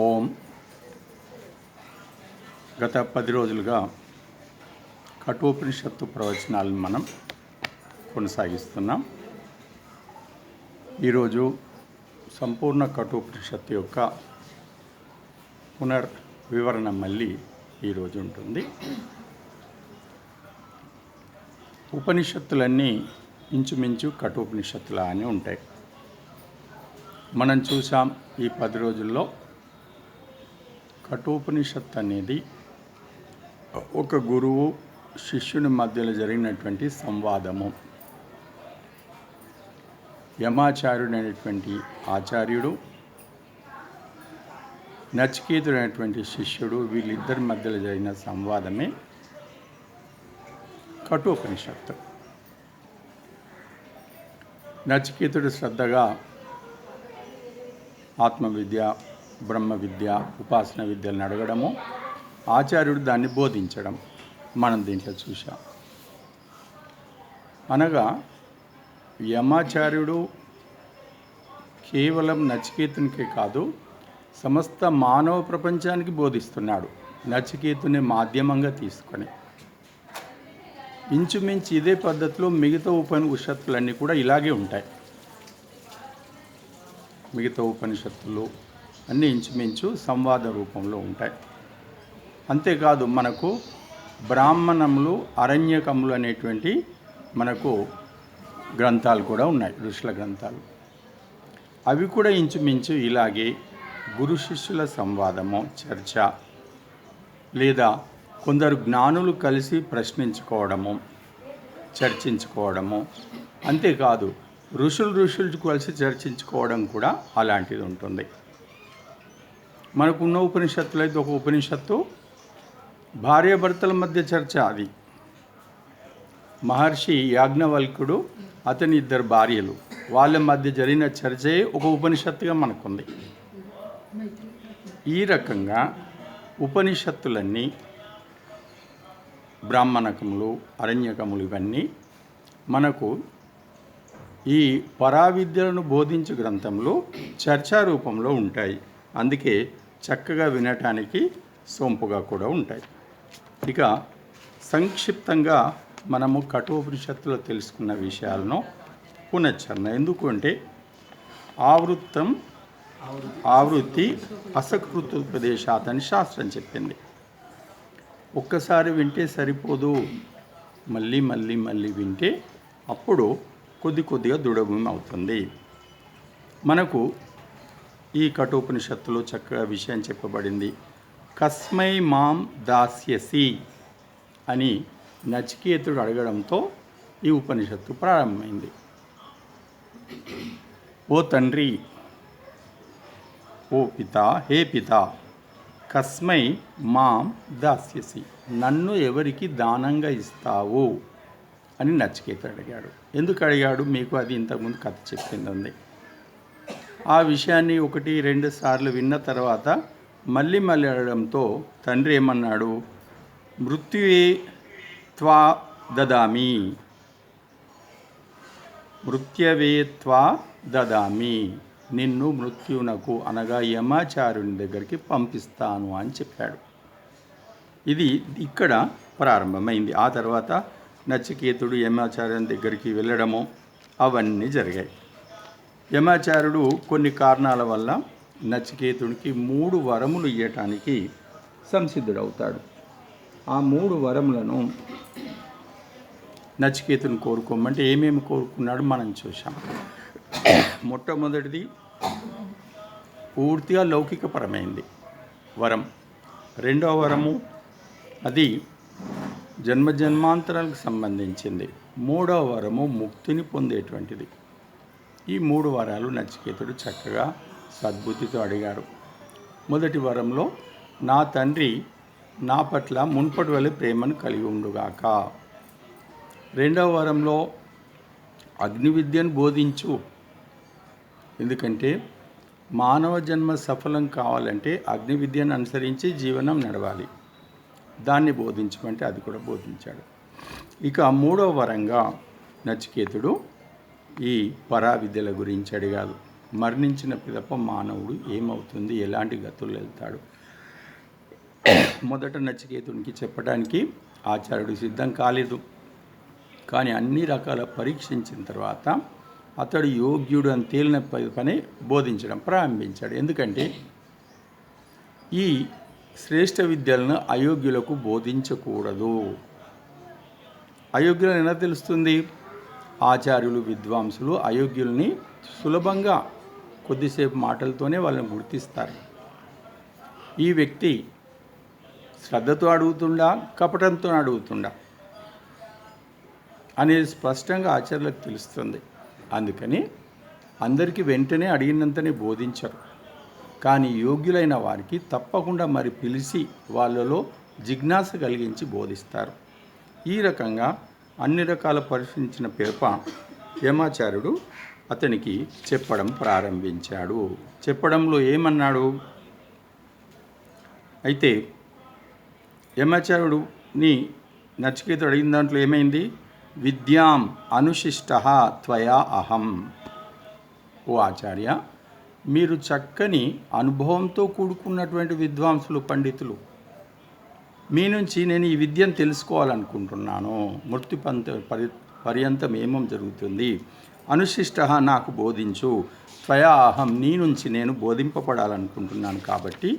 ఓం. గత 10 రోజులుగా కఠోపనిషత్తు ప్రవచనాలను మనం కొనసాగిస్తున్నాం. ఈరోజు సంపూర్ణ కఠోపనిషత్తు యొక్క పునర్వివరణ మళ్ళీ ఈరోజు ఉంటుంది. ఉపనిషత్తులన్నీ ఇంచుమించు కఠోపనిషత్తులా అని ఉంటాయి. మనం చూసాం ఈ 10 రోజుల్లో కఠోపనిషత్తు అనేది ఒక గురువు శిష్యుని మధ్యలో జరిగినటువంటి సంవాదము. యమాచార్యుడు అనేటువంటి ఆచార్యుడు, నచికేతుడు అనేటువంటి శిష్యుడు, వీళ్ళిద్దరి మధ్యలో జరిగిన సంవాదమే కఠోపనిషత్తు. నచికేతుడు శ్రద్ధగా ఆత్మవిద్య, బ్రహ్మ విద్య, ఉపాసన విద్యలను అడగడము, ఆచార్యుడు దాన్ని బోధించడం మనం దీంట్లో చూసాం. అనగా యమాచార్యుడు కేవలం నచికేతునికే కాదు, సమస్త మానవ ప్రపంచానికి బోధిస్తున్నాడు, నచికేతుని మాధ్యమంగా తీసుకొని. ఇంచుమించు ఇదే పద్ధతిలో మిగతా ఉపనిషత్తులన్నీ కూడా ఇలాగే ఉంటాయి. మిగతా ఉపనిషత్తులు అన్నీ ఇంచుమించు సంవాద రూపంలో ఉంటాయి. అంతేకాదు మనకు బ్రాహ్మణములు, అరణ్యకములు అనేటువంటి మనకు గ్రంథాలు కూడా ఉన్నాయి, ఋషుల గ్రంథాలు. అవి కూడా ఇంచుమించు ఇలాగే గురు శిష్యుల సంవాదము, చర్చ, లేదా కొందరు జ్ఞానులు కలిసి ప్రశ్నించుకోవడము, చర్చించుకోవడము. అంతేకాదు ఋషులు కలిసి చర్చించుకోవడం కూడా అలాంటిది ఉంటుంది. మనకున్న ఉపనిషత్తులు అయితే ఒక ఉపనిషత్తు భార్యాభర్తల మధ్య చర్చ. అది మహర్షి యాజ్ఞవల్క్యుడు, అతని 2 భార్యలు, వాళ్ళ మధ్య జరిగిన చర్చే ఒక ఉపనిషత్తుగా మనకుంది. ఈ రకంగా ఉపనిషత్తులన్నీ బ్రాహ్మణకములు, అరణ్యకములు ఇవన్నీ మనకు ఈ పరావిద్యలను బోధించే గ్రంథంలో చర్చా రూపంలో ఉంటాయి. అందుకే చక్కగా వినటానికి సొంపుగా కూడా ఉంటాయి. ఇక సంక్షిప్తంగా మనము కఠోపనిషత్తులో తెలుసుకున్న విషయాలను పునశ్చరణ. ఎందుకంటే ఆవృత్తి అసకృతోపదేశాత్ అని శాస్త్రం చెప్పింది. ఒక్కసారి వింటే సరిపోదు, మళ్ళీ మళ్ళీ మళ్ళీ వింటే అప్పుడు కొద్దిగా దృఢభూమి అవుతుంది. మనకు ఈ కఠోపనిషత్తులో చక్కగా విషయం చెప్పబడింది. కస్మై మాం దాస్యసి అని నచికేతుడు అడగడంతో ఈ ఉపనిషత్తు ప్రారంభమైంది. ఓ తండ్రి, ఓ పిత, హే పిత, కస్మై మాం దాస్యసి, నన్ను ఎవరికి దానంగా ఇస్తావు అని నచికేతుడు అడిగాడు. ఎందుకు అడిగాడు? మీకు అది ఇంతకుముందు కథ చెప్పింది ఉంది. ఆ విషయాన్ని 1-2 సార్లు విన్న తర్వాత మళ్ళీ అడగడంతో తండ్రి ఏమన్నాడు? మృత్యువే త్వా దదామి, మృత్యవే త్వా దదామి, నిన్ను మృత్యునకు అనగా యమాచార్యుని దగ్గరికి పంపిస్తాను అని చెప్పాడు. ఇది ఇక్కడ ప్రారంభమైంది. ఆ తర్వాత నచికేతుడు యమాచార్యుని దగ్గరికి వెళ్ళడము అవన్నీ జరిగాయి. యమాచార్యుడు కొన్ని కారణాల వల్ల నచికేతుడికి 3 వరములు ఇవ్వటానికి సంసిద్ధుడవుతాడు. ఆ 3 వరములను నచికేతుని కోరుకోమంటే ఏమేమి కోరుకున్నాడు మనం చూసాం. మొట్టమొదటిది పూర్తిగా లౌకికపరమైంది వరం. రెండవ వరము అది జన్మాంతరాలకు సంబంధించింది. 3వ వరము ముక్తిని పొందేటువంటిది. ఈ 3 వరాలు నచికేతుడు చక్కగా సద్బుద్ధితో అడిగాడు. మొదటి వరంలో నా తండ్రి నా పట్ల మున్పటి వలె ప్రేమను కలిగి ఉండుగాక. రెండవ వరంలో అగ్ని విద్యను బోధించు. ఎందుకంటే మానవ జన్మ సఫలం కావాలంటే అగ్ని విద్యను అనుసరించి జీవనం నడవాలి. దాన్ని బోధించమంటే అది కూడా బోధించాడు. ఇక 3వ వరంగా నచికేతుడు ఈ పరావిద్యల గురించి అడిగాడు. మరణించిన పిదప మానవుడు ఏమవుతుంది, ఎలాంటి గతులు వెళ్తాడు? మొదట నచికేతునికి చెప్పడానికి ఆచార్యుడు సిద్ధం కాలేదు. కానీ అన్ని రకాల పరీక్షించిన తర్వాత అతడు యోగ్యుడు అని తేలిన పని బోధించడం ప్రారంభించాడు. ఎందుకంటే ఈ శ్రేష్ఠ విద్యలను అయోగ్యులకు బోధించకూడదు. అయోగ్యులను ఎలా తెలుస్తుంది? ఆచార్యులు, విద్వాంసులు అయోగ్యుల్ని సులభంగా కొద్దిసేపు మాటలతోనే వాళ్ళని గుర్తిస్తారు. ఈ వ్యక్తి శ్రద్ధతో అడుగుతుండా, కపటంతో అడుగుతుండా అనేది స్పష్టంగా ఆచార్యులకు తెలుస్తుంది. అందుకని అందరికీ వెంటనే అడిగినంతనే బోధించరు. కానీ యోగ్యులైన వారికి తప్పకుండా మరి పిలిచి వాళ్ళలో జిజ్ఞాస కలిగించి బోధిస్తారు. ఈ రకంగా అన్ని రకాల పరిశీలించిన పిదప యమాచార్యుడు అతనికి చెప్పడం ప్రారంభించాడు. చెప్పడంలో ఏమన్నాడు? అయితే యమాచార్యుడిని నచికేతుడు అడిగిన దాంట్లో ఏమైంది? విద్యాం అనుశిష్ట త్వయా అహం. ఓ ఆచార్య, మీరు చక్కని అనుభవంతో కూడుకున్నటువంటి విద్వాంసులు, పండితులు, మీ నుంచి నేను ఈ విద్యను తెలుసుకోవాలనుకుంటున్నాను. మృత్యు పర్యంతం ఏమం జరుగుతుంది? అనుశిష్ట నాకు బోధించు. త్వయా అహం, నీ నుంచి నేను బోధింపబడాలనుకుంటున్నాను కాబట్టి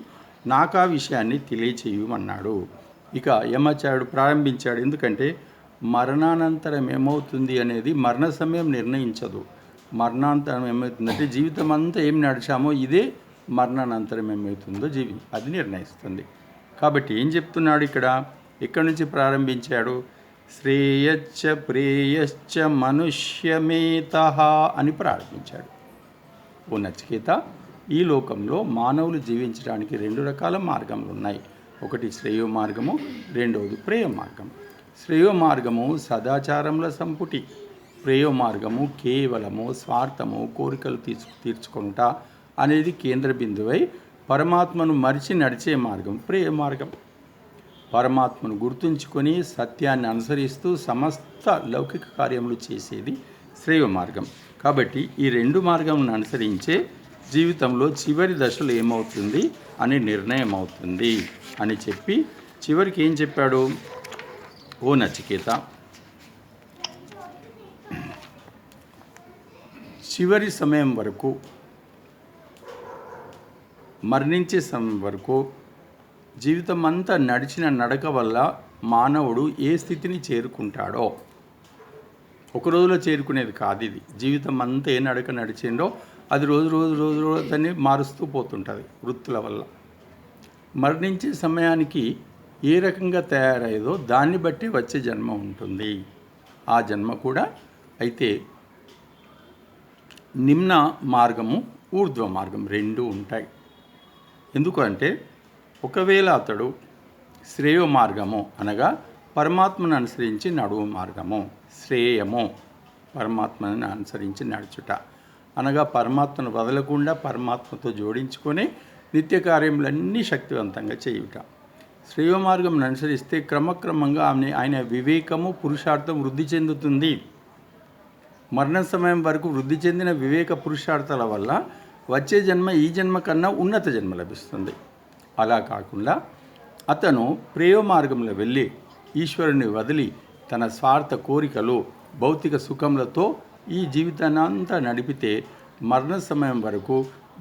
నాకు ఆ విషయాన్ని తెలియచేయమన్నాడు. ఇక యమాచార్యుడు ప్రారంభించాడు. ఎందుకంటే మరణానంతరం ఏమవుతుంది అనేది మరణ సమయం నిర్ణయించదు. మరణాంతరం ఏమవుతుందంటే జీవితం అంతా ఏం నడిచామో ఇదే మరణానంతరం ఏమవుతుందో అది నిర్ణయిస్తుంది. కాబట్టి ఏం చెప్తున్నాడు ఇక్కడ? ఎక్కడి నుంచి ప్రారంభించాడు? శ్రేయశ్చ ప్రేయశ్చ మనుష్యమేతః అని ప్రారంభించాడు. ఓ నచికేత, ఈ లోకంలో మానవులు జీవించడానికి 2 రకాల మార్గములు ఉన్నాయి. ఒకటి శ్రేయో మార్గము, రెండవది ప్రేయ మార్గం. శ్రేయో మార్గము సదాచారముల సంపుటి, ప్రేయో మార్గము కేవలము స్వార్థము, కోరికలు తీర్చుకుంట అనేది కేంద్ర బిందువై పరమాత్మను మరిచి నడిచే మార్గం ప్రేయ మార్గం. పరమాత్మను గుర్తుంచుకొని సత్యాన్ని అనుసరిస్తూ సమస్త లౌకిక కార్యములు చేసేది శ్రేయ మార్గం. కాబట్టి ఈ 2 మార్గములను అనుసరించే జీవితంలో చివరి దశలో ఏమవుతుంది అని నిర్ణయం అవుతుంది అని చెప్పి చివరికి ఏం చెప్పాడు? ఓ నచికేత, చివరి సమయం వరకు, మరణించే సమయం వరకు జీవితం అంతా నడిచిన నడక వల్ల మానవుడు ఏ స్థితిని చేరుకుంటాడో, ఒక రోజులో చేరుకునేది కాదు ఇది. జీవితం అంతా ఏ నడక నడిచిండో అది రోజు దాన్ని మారుస్తూ పోతుంటుంది వృత్తుల వల్ల. మరణించే సమయానికి ఏ రకంగా తయారయ్యేదో దాన్ని బట్టి వచ్చే జన్మ ఉంటుంది. ఆ జన్మ కూడా అయితే నిమ్న మార్గము, ఊర్ధ్వ మార్గం 2 ఉంటాయి. ఎందుకంటే ఒకవేళ అతడు శ్రేయో మార్గము అనగా పరమాత్మను అనుసరించి నడువు మార్గము, శ్రేయము పరమాత్మను అనుసరించి నడుచుట అనగా పరమాత్మను వదలకుండా పరమాత్మతో జోడించుకొని నిత్య కార్యములన్నీ శక్తివంతంగా చేయుట. శ్రేయో మార్గం అనుసరిస్తే క్రమక్రమంగా ఆయన వివేకము, పురుషార్థం వృద్ధి చెందుతుంది. మరణ సమయం వరకు వృద్ధి చెందిన వివేక పురుషార్థాల వల్ల వచ్చే జన్మ ఈ జన్మ కన్నా ఉన్నత జన్మ లభిస్తుంది. అలా కాకుండా అతను ప్రేయో మార్గంలో వెళ్ళి ఈశ్వరుని వదిలి తన స్వార్థ కోరికలు, భౌతిక సుఖములతో ఈ జీవితాన్ని అంతా నడిపితే మరణ సమయం వరకు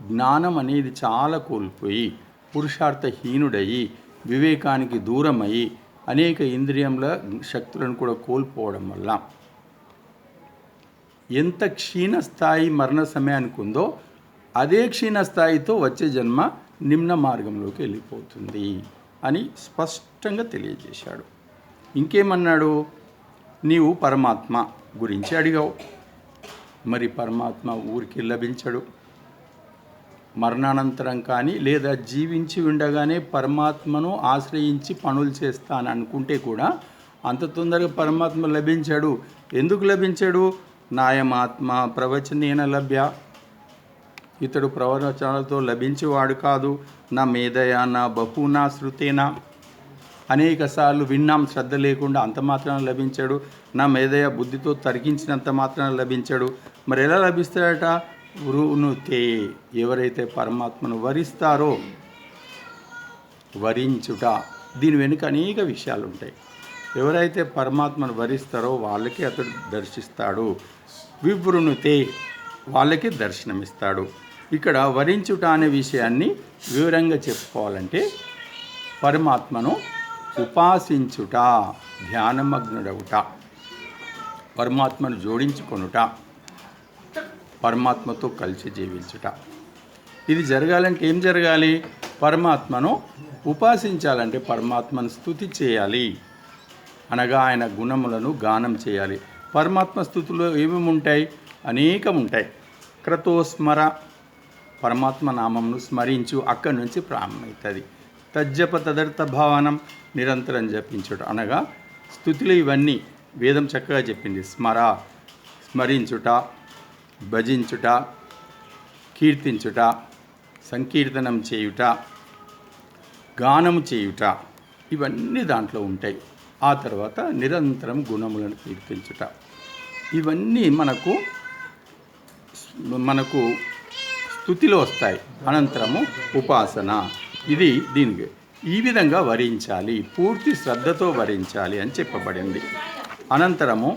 జ్ఞానం అనేది చాలా కోల్పోయి పురుషార్థహీనుడయి వివేకానికి దూరమయ్యి అనేక ఇంద్రియముల శక్తులను కూడా కోల్పోవడం వల్ల ఎంత క్షీణస్థాయి మరణ సమయానికి ఉందో అదే క్షీణస్థాయితో వచ్చే జన్మ నిమ్న మార్గంలోకి వెళ్ళిపోతుంది అని స్పష్టంగా తెలియజేశాడు. ఇంకేమన్నాడు? నీవు పరమాత్మ గురించి అడిగావు. మరి పరమాత్మ ఊరికి లభించడు. మరణానంతరం కానీ లేదా జీవించి ఉండగానే పరమాత్మను ఆశ్రయించి పనులు చేస్తాను అనుకుంటే కూడా అంత తొందరగా పరమాత్మ లభించాడు. ఎందుకు లభించాడు? నాయమాత్మ ప్రవచనేన లభ్య, ఇతడు ప్రవచనాలతో లభించేవాడు కాదు. నా మేధయ నా బహునా శృతేనా, అనేక సార్లు విన్నాం శ్రద్ధ లేకుండా, అంత మాత్రాన లభించాడు. నా మేధయ బుద్ధితో తర్కించినంత మాత్రాన లభించాడు. మరి ఎలా లభిస్తాడట? వృణుతే, ఎవరైతే పరమాత్మను వరిస్తారో, వరించుట, దీని వెనుక అనేక విషయాలు ఉంటాయి. ఎవరైతే పరమాత్మను వరిస్తారో వాళ్ళకి అతడు దర్శిస్తాడు. వివృణుతే, వాళ్ళకి దర్శనమిస్తాడు. ఇక్కడ వరించుట అనే విషయాన్ని వివరంగా చెప్పుకోవాలంటే పరమాత్మను ఉపాసించుట, ధ్యానమగ్నుడవుట, పరమాత్మను జోడించుకొనుట, పరమాత్మతో కలిసి జీవించుట. ఇది జరగాలంటే ఏం జరగాలి? పరమాత్మను ఉపాసించాలంటే పరమాత్మను స్తుతి చేయాలి, అనగా ఆయన గుణములను గానం చేయాలి. పరమాత్మ స్తుతిలో ఏమేమి ఉంటాయి? అనేకం ఉంటాయి. క్రతోస్మర, పరమాత్మ నామంను స్మరించు, అక్కడి నుంచి ప్రారంభమవుతుంది. తజ్జప తదర్థ భావనం, నిరంతరం జపించుట, అనగా స్తుతులు ఇవన్నీ వేదం చక్కగా చెప్పింది. స్మరించుట, భజించుట, కీర్తించుట, సంకీర్తనం చేయుట, గానము చేయుట, ఇవన్నీ దాంట్లో ఉంటాయి. ఆ తర్వాత నిరంతరం గుణములను కీర్తించుట, ఇవన్నీ మనకు స్తుతిలో వస్తాయి. అనంతరము ఉపాసన, ఇది దీనికి ఈ విధంగా వరించాలి, పూర్తి శ్రద్ధతో వరించాలి అని చెప్పబడింది. అనంతరము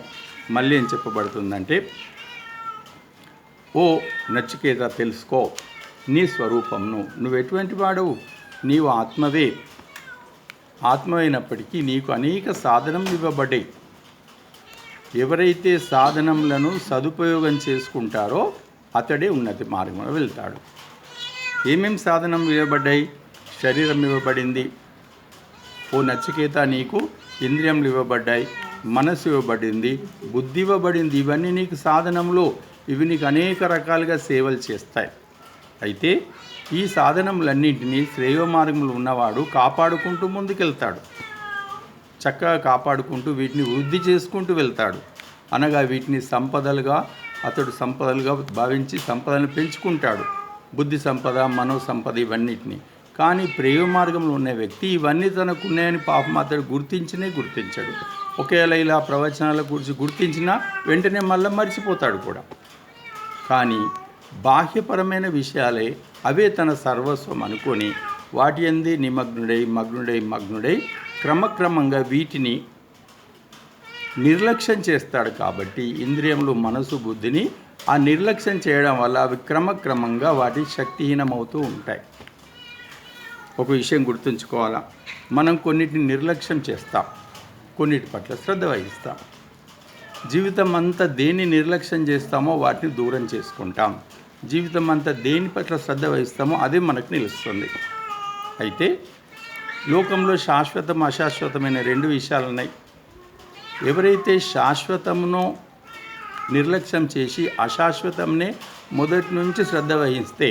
మళ్ళీ ఏం చెప్పబడుతుందంటే, ఓ నచికేత, తెలుసుకో నీ స్వరూపంను, నువ్వు ఎటువంటి వాడవు? నీవు ఆత్మవే. ఆత్మవైనప్పటికీ నీకు అనేక సాధనలు ఇవ్వబడ్డాయి. ఎవరైతే సాధనములను సదుపయోగం చేసుకుంటారో అతడే ఉన్నతి మార్గంలో వెళ్తాడు. ఏమేమి సాధనం ఇవ్వబడ్డాయి? శరీరం ఇవ్వబడింది. ఓ నచికేత, నీకు ఇంద్రియములు ఇవ్వబడ్డాయి, మనసు ఇవ్వబడింది, బుద్ధి ఇవ్వబడింది. ఇవన్నీ నీకు సాధనములు. ఇవి నీకు అనేక రకాలుగా సేవలు చేస్తాయి. అయితే ఈ సాధనములన్నింటినీ శ్రేయ మార్గంలో ఉన్నవాడు కాపాడుకుంటూ ముందుకెళ్తాడు. చక్కగా కాపాడుకుంటూ వీటిని వృద్ధి చేసుకుంటూ వెళ్తాడు. అనగా వీటిని సంపదలుగా భావించి సంపదలను పెంచుకుంటాడు. బుద్ధి సంపద, మనో సంపద, ఇవన్నిటిని. కానీ ప్రేమ మార్గంలో ఉన్న వ్యక్తి ఇవన్నీ తనకున్నాయని పాపం అతడు గుర్తించాడు. ఒకవేళ ఇలా ప్రవచనాల గురించి గుర్తించినా వెంటనే మళ్ళీ మర్చిపోతాడు కూడా. కానీ బాహ్యపరమైన విషయాలే అవే తన సర్వస్వం అనుకొని వాటి యందే మగ్నుడై క్రమక్రమంగా వీటిని నిర్లక్ష్యం చేస్తాడు. కాబట్టి ఇంద్రియములు, మనసు, బుద్ధిని ఆ నిర్లక్ష్యం చేయడం వల్ల అవి క్రమక్రమంగా వాటి శక్తిహీనమవుతూ ఉంటాయి. ఒక విషయం గుర్తుంచుకోవాలా, మనం కొన్నిటిని నిర్లక్ష్యం చేస్తాం, కొన్నిటి పట్ల శ్రద్ధ వహిస్తాం. జీవితం అంతా దేన్ని నిర్లక్ష్యం చేస్తామో వాటిని దూరం చేసుకుంటాం. జీవితం అంతా దేని పట్ల శ్రద్ధ వహిస్తామో అదే మనకు నిలుస్తుంది. అయితే లోకంలో శాశ్వతం, అశాశ్వతమైన రెండు విషయాలు ఉన్నాయి. ఎవరైతే శాశ్వతమును నిర్లక్ష్యం చేసి అశాశ్వతంనే మొదటి నుంచి శ్రద్ధ వహిస్తే,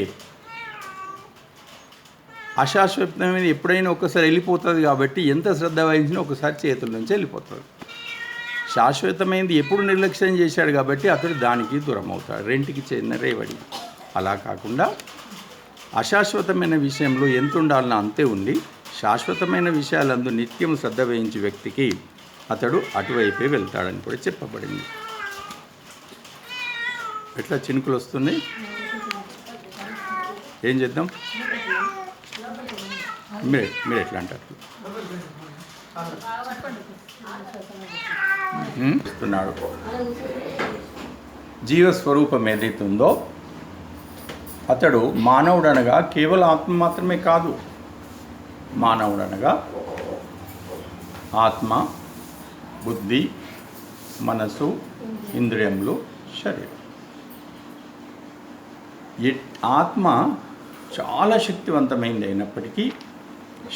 అశాశ్వతమైన ఎప్పుడైనా ఒకసారి వెళ్ళిపోతుంది. కాబట్టి ఎంత శ్రద్ధ వహించినా ఒకసారి చేతుల నుంచి వెళ్ళిపోతుంది. శాశ్వతమైనది ఎప్పుడు నిర్లక్ష్యం చేశాడు కాబట్టి అతడు దానికి దూరం అవుతాడు. రెంటికి చెందిన రేవడి. అలా కాకుండా అశాశ్వతమైన విషయంలో ఎంత ఉండాలన్నా అంతే ఉండి, శాశ్వతమైన విషయాలందు నిత్యం శ్రద్ధ వహించే వ్యక్తికి అతడు అటువైపే వెళ్తాడని కూడా చెప్పబడింది. ఎట్లా చినుకులు వస్తున్నాయి, ఏం చేద్దాం? మీరు ఎట్లా అంటారు? ఇస్తున్నాడు. జీవస్వరూపం ఏదైతుందో అతడు మానవుడనగా కేవలం ఆత్మ మాత్రమే కాదు. మానవుడనగా ఆత్మ, బుద్ధి, మనసు, ఇంద్రియములు, శరీరం. ఆత్మ చాలా శక్తివంతమైనది అయినప్పటికీ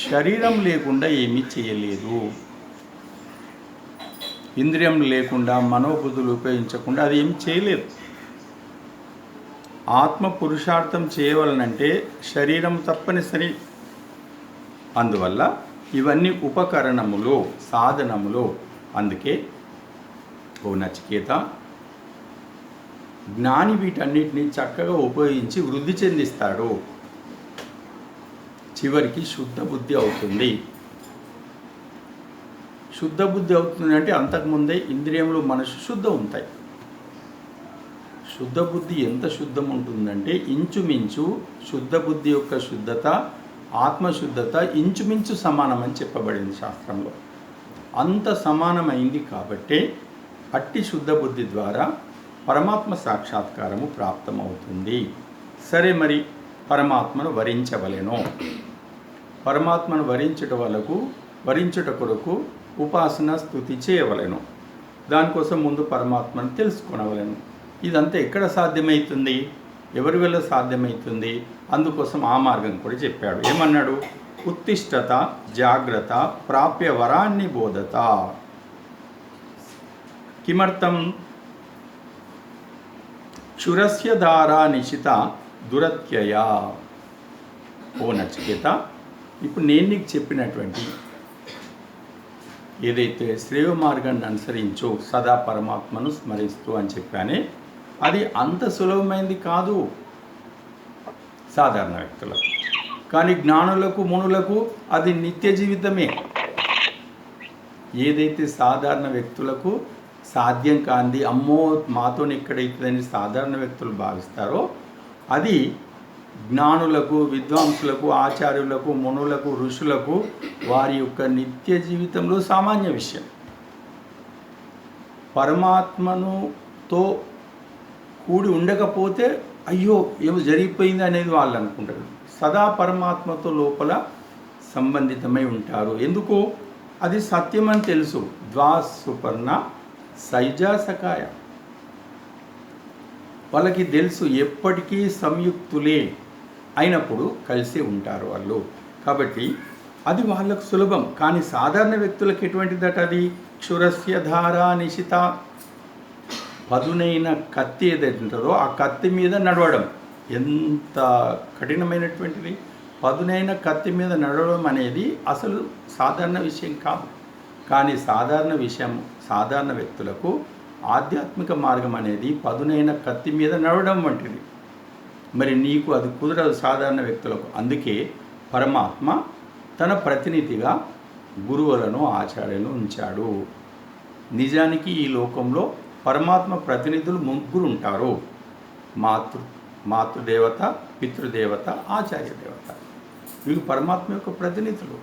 శరీరం లేకుండా ఏమీ చేయలేదు. ఇంద్రియం లేకుండా, మనోబుద్ధులు ఉపయోగించకుండా అది ఏం చేయలేదు. ఆత్మ పురుషార్థం చేయవలనంటే శరీరం తప్పనిసరి. అందువల్ల ఇవన్నీ ఉపకరణములు, సాధనములు. అందుకే ఓ నచికేత, జ్ఞాని వీటన్నిటిని చక్కగా ఉపయోగించి వృద్ధి చెందిస్తాడు. చివరికి శుద్ధ బుద్ధి అవుతుంది. శుద్ధ బుద్ధి అవుతుంది అంటే అంతకుముందే ఇంద్రియములు, మనసు శుద్ధం ఉంటాయి. శుద్ధ బుద్ధి ఎంత శుద్ధం ఉంటుందంటే ఇంచుమించు శుద్ధ బుద్ధి యొక్క శుద్ధత ఆత్మశుద్ధత ఇంచుమించు సమానమని చెప్పబడింది శాస్త్రంలో. అంత సమానమైంది కాబట్టే అట్టి శుద్ధ బుద్ధి ద్వారా పరమాత్మ సాక్షాత్కారము ప్రాప్తమవుతుంది. సరే, మరి పరమాత్మను వరించవలెను. పరమాత్మను వరించుట కొరకు ఉపాసన స్తుతి చేయవలెను. దానికోసం ముందు పరమాత్మను తెలుసుకొనవలెను. ఇదంతా ఎక్కడ సాధ్యమవుతుంది, ఎవరి వల్ల సాధ్యమవుతుంది? అందుకోసం ఆ మార్గం కూడా చెప్పాడు. ఏమన్నాడు? ఉత్తిష్టత జాగ్రత్త ప్రాప్య వరాన్ని బోధత. కిమర్థం? క్షురస్య ధారా నిశిత దురత్యయ. ఓ నచికేత, ఇప్పుడు నేను నీకు చెప్పినటువంటి ఏదైతే శ్రేయ మార్గాన్ని అనుసరించో సదా పరమాత్మను స్మరిస్తూ అని చెప్పానే, అది అంత సులభమైంది కాదు సాధారణ వ్యక్తులకు. కానీ జ్ఞానులకు మునులకు అది నిత్య జీవితమే. ఏదైతే సాధారణ వ్యక్తులకు సాధ్యం కాంది, అమ్మో మాతో ఎక్కడైతుందని సాధారణ వ్యక్తులు భావిస్తారో, అది జ్ఞానులకు విద్వాంసులకు ఆచార్యులకు మునులకు ఋషులకు వారి యొక్క నిత్య జీవితంలో సామాన్య విషయం. పరమాత్మనుతో కూడి ఉండకపోతే అయ్యో ఏమో జరిగిపోయింది అనేది వాళ్ళు అనుకుంటారు. సదా పరమాత్మతో లోపల సంబంధితమై ఉంటారు. ఎందుకు? అది సత్యం అని తెలుసు. ద్వాసుపర్ణ సైజా సకాయ, వాళ్ళకి తెలుసు ఎప్పటికీ సంయుక్తులే అయినప్పుడు కలిసి ఉంటారు వాళ్ళు. కాబట్టి అది వాళ్ళకు సులభం. కానీ సాధారణ వ్యక్తులకు ఎటువంటిదట అది? క్షురస్య ధారా నిశిత, పదునైన కత్తి ఏదైతే ఉంటుందో ఆ కత్తి మీద నడవడం ఎంత కఠినమైనటువంటిది. పదునైన కత్తి మీద నడవడం అనేది అసలు సాధారణ విషయం కాదు. కానీ సాధారణ వ్యక్తులకు ఆధ్యాత్మిక మార్గం అనేది పదునైన కత్తి మీద నడవడం వంటిది. మరి నీకు అది కుదరదు సాధారణ వ్యక్తులకు. అందుకే పరమాత్మ తన ప్రతినిధిగా గురువులను ఆచార్యులను ఉంచాడు. నిజానికి ఈ లోకంలో పరమాత్మ ప్రతినిధులు ముగ్గురు ఉంటారు: మాతృదేవత, పితృదేవత, ఆచార్య దేవత. వీళ్ళు పరమాత్మ యొక్క ప్రతినిధులు.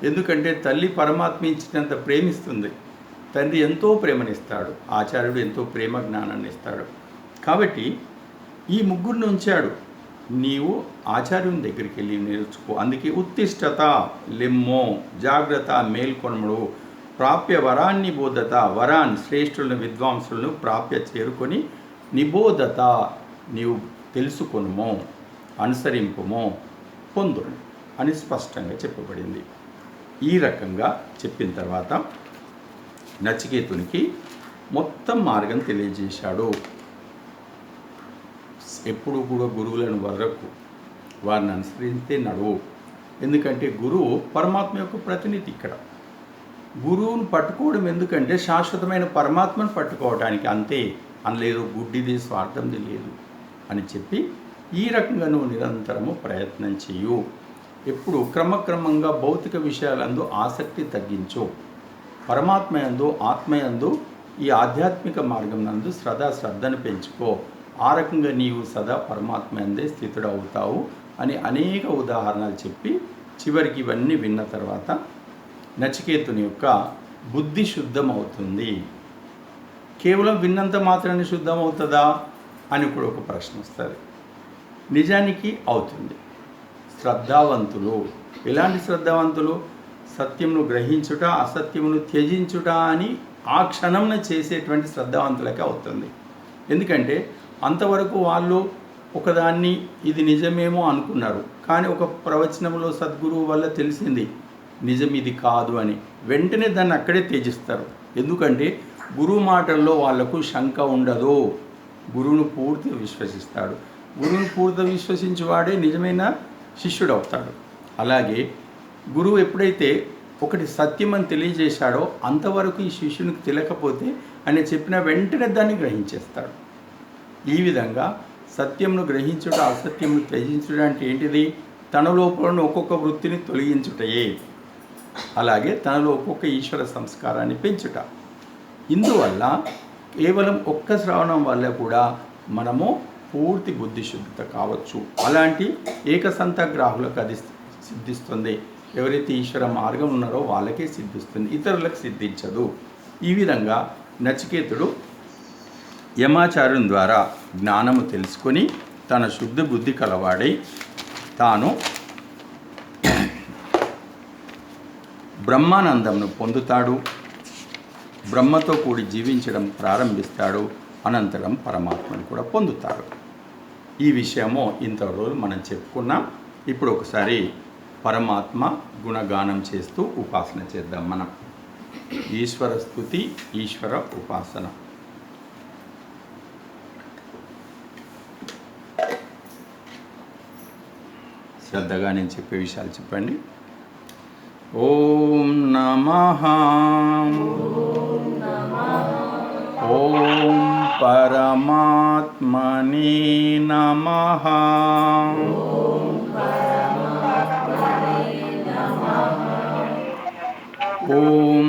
ఎందుకంటే తల్లి పరమాత్మ ఇచ్చినంత ప్రేమిస్తుంది, తండ్రి ఎంతో ప్రేమనిస్తాడు, ఆచార్యుడు ఎంతో ప్రేమ జ్ఞానాన్ని ఇస్తాడు. కాబట్టి ఈ ముగ్గురిని ఉంచాడు. నీవు ఆచార్యుని దగ్గరికి వెళ్ళి నేర్చుకో. అందుకే ఉత్తిష్టత లెమ్మో, జాగ్రత్త మేల్కొనముడు, ప్రాప్య వరాన్ని బోధత, వరాన్ శ్రేష్ఠులను విద్వాంసులను ప్రాప్య చేరుకొని నిబోధత నీవు తెలుసుకొనుమో, అనుసరింపుమో, పొందును అని స్పష్టంగా చెప్పబడింది. ఈ రకంగా చెప్పిన తర్వాత నచికేతునికి మొత్తం మార్గం తెలియజేశాడు. ఎప్పుడు కూడా గురువులను వదలకు, వారిని అనుసరిస్తే నడువు. ఎందుకంటే గురువు పరమాత్మ యొక్క ప్రతినిధి. ఇక్కడ గురువును పట్టుకోవడం ఎందుకంటే శాశ్వతమైన పరమాత్మను పట్టుకోవడానికి, అంతే. అనలేదు గుడ్డిది స్వార్థంది లేదు అని చెప్పి ఈ రకంగా నువ్వు నిరంతరము ప్రయత్నం చేయు. ఎప్పుడు క్రమక్రమంగా భౌతిక విషయాలందు ఆసక్తి తగ్గించు. పరమాత్మయందు ఆత్మయందు ఈ ఆధ్యాత్మిక మార్గం నందు శ్రద్ధను పెంచుకో. ఆ రకంగా నీవు సదా పరమాత్మయందే స్థితుడవుతావు అని అనేక ఉదాహరణలు చెప్పి చివరికి ఇవన్నీ విన్న తర్వాత నచికేతుని యొక్క బుద్ధి శుద్ధమవుతుంది. కేవలం విన్నంత మాత్రాన్ని శుద్ధమవుతుందా అని కూడా ఒక ప్రశ్న వస్తుంది. నిజానికి అవుతుంది. శ్రద్ధావంతులు, ఎలాంటి శ్రద్ధావంతులు? సత్యమును గ్రహించుట, అసత్యమును త్యజించుట అని ఆ క్షణంన చేసేటువంటి శ్రద్ధావంతులకే అవుతుంది. ఎందుకంటే అంతవరకు వాళ్ళు ఒకదాన్ని ఇది నిజమేమో అనుకున్నారు, కానీ ఒక ప్రవచనంలో సద్గురువు వల్ల తెలిసింది నిజం ఇది కాదు అని. వెంటనే దాన్ని అక్కడే త్యజిస్తారు. ఎందుకంటే గురువు మాటల్లో వాళ్లకు శంక ఉండదు. గురువును పూర్తిగా విశ్వసిస్తాడు. గురువును పూర్తిగా విశ్వసించేవాడే నిజమైన శిష్యుడు అవుతాడు. అలాగే గురువు ఎప్పుడైతే ఒకటి సత్యం అని తెలియజేశాడో అంతవరకు ఈ శిష్యునికి తెలియకపోతే ఆయన చెప్పిన వెంటనే దాన్ని గ్రహించేస్తాడు. ఈ విధంగా సత్యంను గ్రహించుట, అసత్యంను త్యజించుట అంటే ఏంటిది? తన లోపల ఒక్కొక్క వృత్తిని తొలగించుటయే. అలాగే తనలో ఒక్కొక్క ఈశ్వర సంస్కారాన్ని పెంచుట. ఇందువల్ల కేవలం ఒక్క శ్రవణం వల్ల కూడా మనము పూర్తి బుద్ధిశుద్ధత కావచ్చు. అలాంటి ఏకసంతగ్రాహులకు అది సిద్ధిస్తుంది. ఎవరైతే ఈశ్వర మార్గం ఉన్నారో వాళ్ళకే సిద్ధిస్తుంది, ఇతరులకు సిద్ధించదు. ఈ విధంగా నచికేతుడు యమాచార్యుని ద్వారా జ్ఞానము తెలుసుకొని తన శుద్ధ బుద్ధి కలవాడై తాను బ్రహ్మానందంను పొందుతాడు. బ్రహ్మతో కూడి జీవించడం ప్రారంభిస్తాడు. అనంతరం పరమాత్మను కూడా పొందుతాడు. ఈ విషయము ఇంతవరకు మనం చెప్పుకున్నాం. ఇప్పుడు ఒకసారి పరమాత్మ గుణగానం చేస్తూ ఉపాసన చేద్దాం. మనం ఈశ్వర స్తుతి, ఈశ్వర ఉపాసన. శ్రద్ధగా నేను చెప్పే విషయాలు చెప్పండి. ఓం నమః. ఓం పరమాత్మనే నమః. ఓం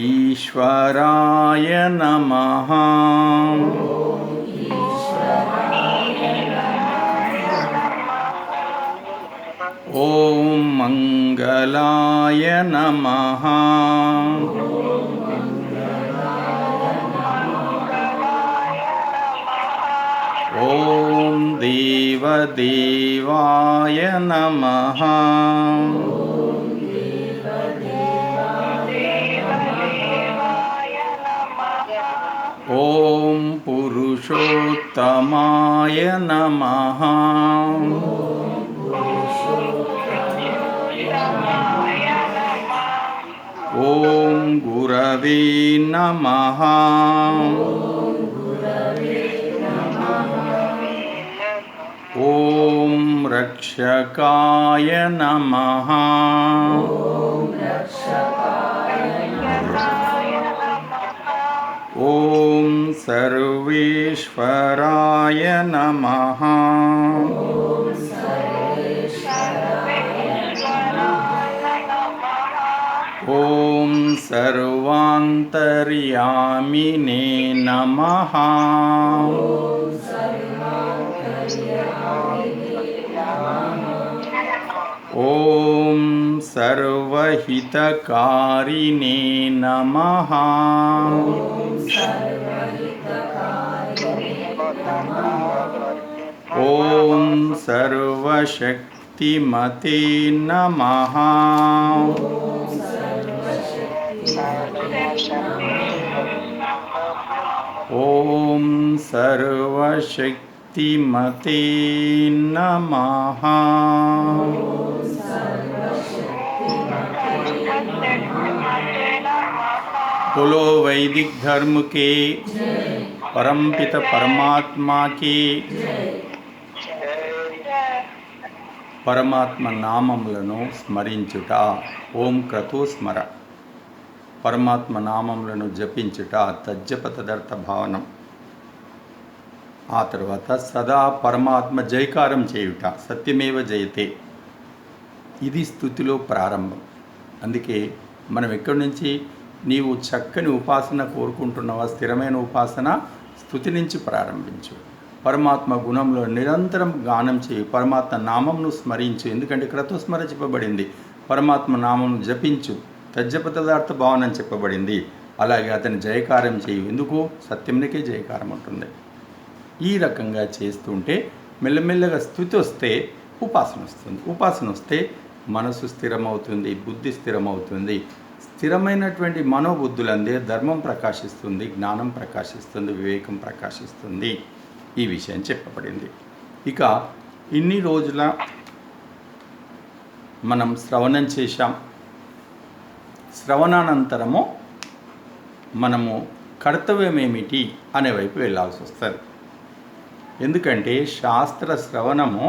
ఈశ్వరాయ నమః. ఓం మంగళాయ నమః. ఓం దేవదేవాయ నమః. ఓం పురుషోత్తమాయ నమః. ఓం గురవే నమః. ఓం రక్షకాయ నమః. ఓం సర్వేశ్వరాయ నమః. ఓం సర్వాంతర్యామినే నమః. ఓం సర్వహితకారిణే నమః. ఓం సర్వశక్తిమతే నమః. ఓం సర్వశక్తిమతే నమః. बोलो वैदिक धर्म के परमपित परमात्मा के పరమాత్మ నామములను స్మరించుట. ఓం క్రతు స్మర. పరమాత్మ నామములను జపించుట తజ్జప తదర్థ భావనం. ఆ తర్వాత సదా పరమాత్మ జయకారం చేయుట, సత్యమేవ జయతే. ఇది స్తుతిలో ప్రారంభం. అందుకే మనం ఎక్కడి నుంచి నీవు చక్కని ఉపాసన కోరుకుంటున్నావా, స్థిరమైన ఉపాసన స్తుతి నుంచి ప్రారంభించు. పరమాత్మ గుణంలో నిరంతరం గానం చేయి. పరమాత్మ నామంను స్మరించు. ఎందుకంటే క్రతుస్మర చెప్పబడింది. పరమాత్మ నామం జపించు, తజ్జప తదార్థ భావన చెప్పబడింది. అలాగే అతని జయకారం చేయు. ఎందుకు? సత్యంనికే జయకారం ఉంటుంది. ఈ రకంగా చేస్తుంటే మెల్లమెల్లగా స్తుతి వస్తే ఉపాసన వస్తుంది. ఉపాసన వస్తే మనసు స్థిరమవుతుంది, బుద్ధి స్థిరమవుతుంది. స్థిరమైనటువంటి మనోబుద్ధులందే ధర్మం ప్రకాశిస్తుంది, జ్ఞానం ప్రకాశిస్తుంది, వివేకం ప్రకాశిస్తుంది. ఈ విషయం చెప్పబడింది. ఇక ఇన్ని రోజుల మనం శ్రవణం చేశాం. శ్రవణానంతరము మనము కర్తవ్యం ఏమిటి అనే వైపు వెళ్ళాల్సి వస్తుంది. ఎందుకంటే శాస్త్ర శ్రవణము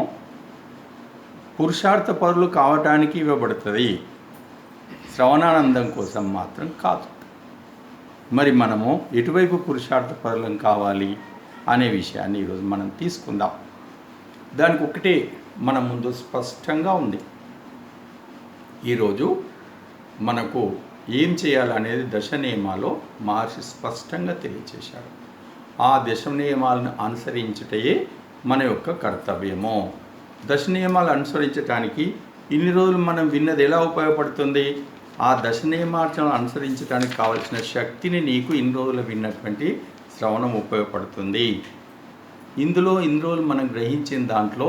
పురుషార్థ పరులు కావటానికి ఇవ్వబడుతుంది, శ్రవణానందం కోసం మాత్రం కాదు. మరి మనము ఎటువైపు పురుషార్థ పరులం కావాలి అనే విషయాన్ని ఈరోజు మనం తీసుకుందాం. దానికి ఒకటే మన ముందు స్పష్టంగా ఉంది. ఈరోజు మనకు ఏం చేయాలనేది దశ నియమాలో మహర్షి స్పష్టంగా తెలియచేశారు. ఆ దశ నియమాలను అనుసరించుటయే మన యొక్క కర్తవ్యము. దశ నియమాలు అనుసరించడానికి ఇన్ని రోజులు మనం విన్నది ఎలా ఉపయోగపడుతుంది? ఆ దశ నియమాలను అనుసరించడానికి కావలసిన శక్తిని నీకు ఇన్ని రోజులు విన్నటువంటి శ్రవణం ఉపయోగపడుతుంది. ఇందులో ఇన్ని రోజులు మనం గ్రహించిన దాంట్లో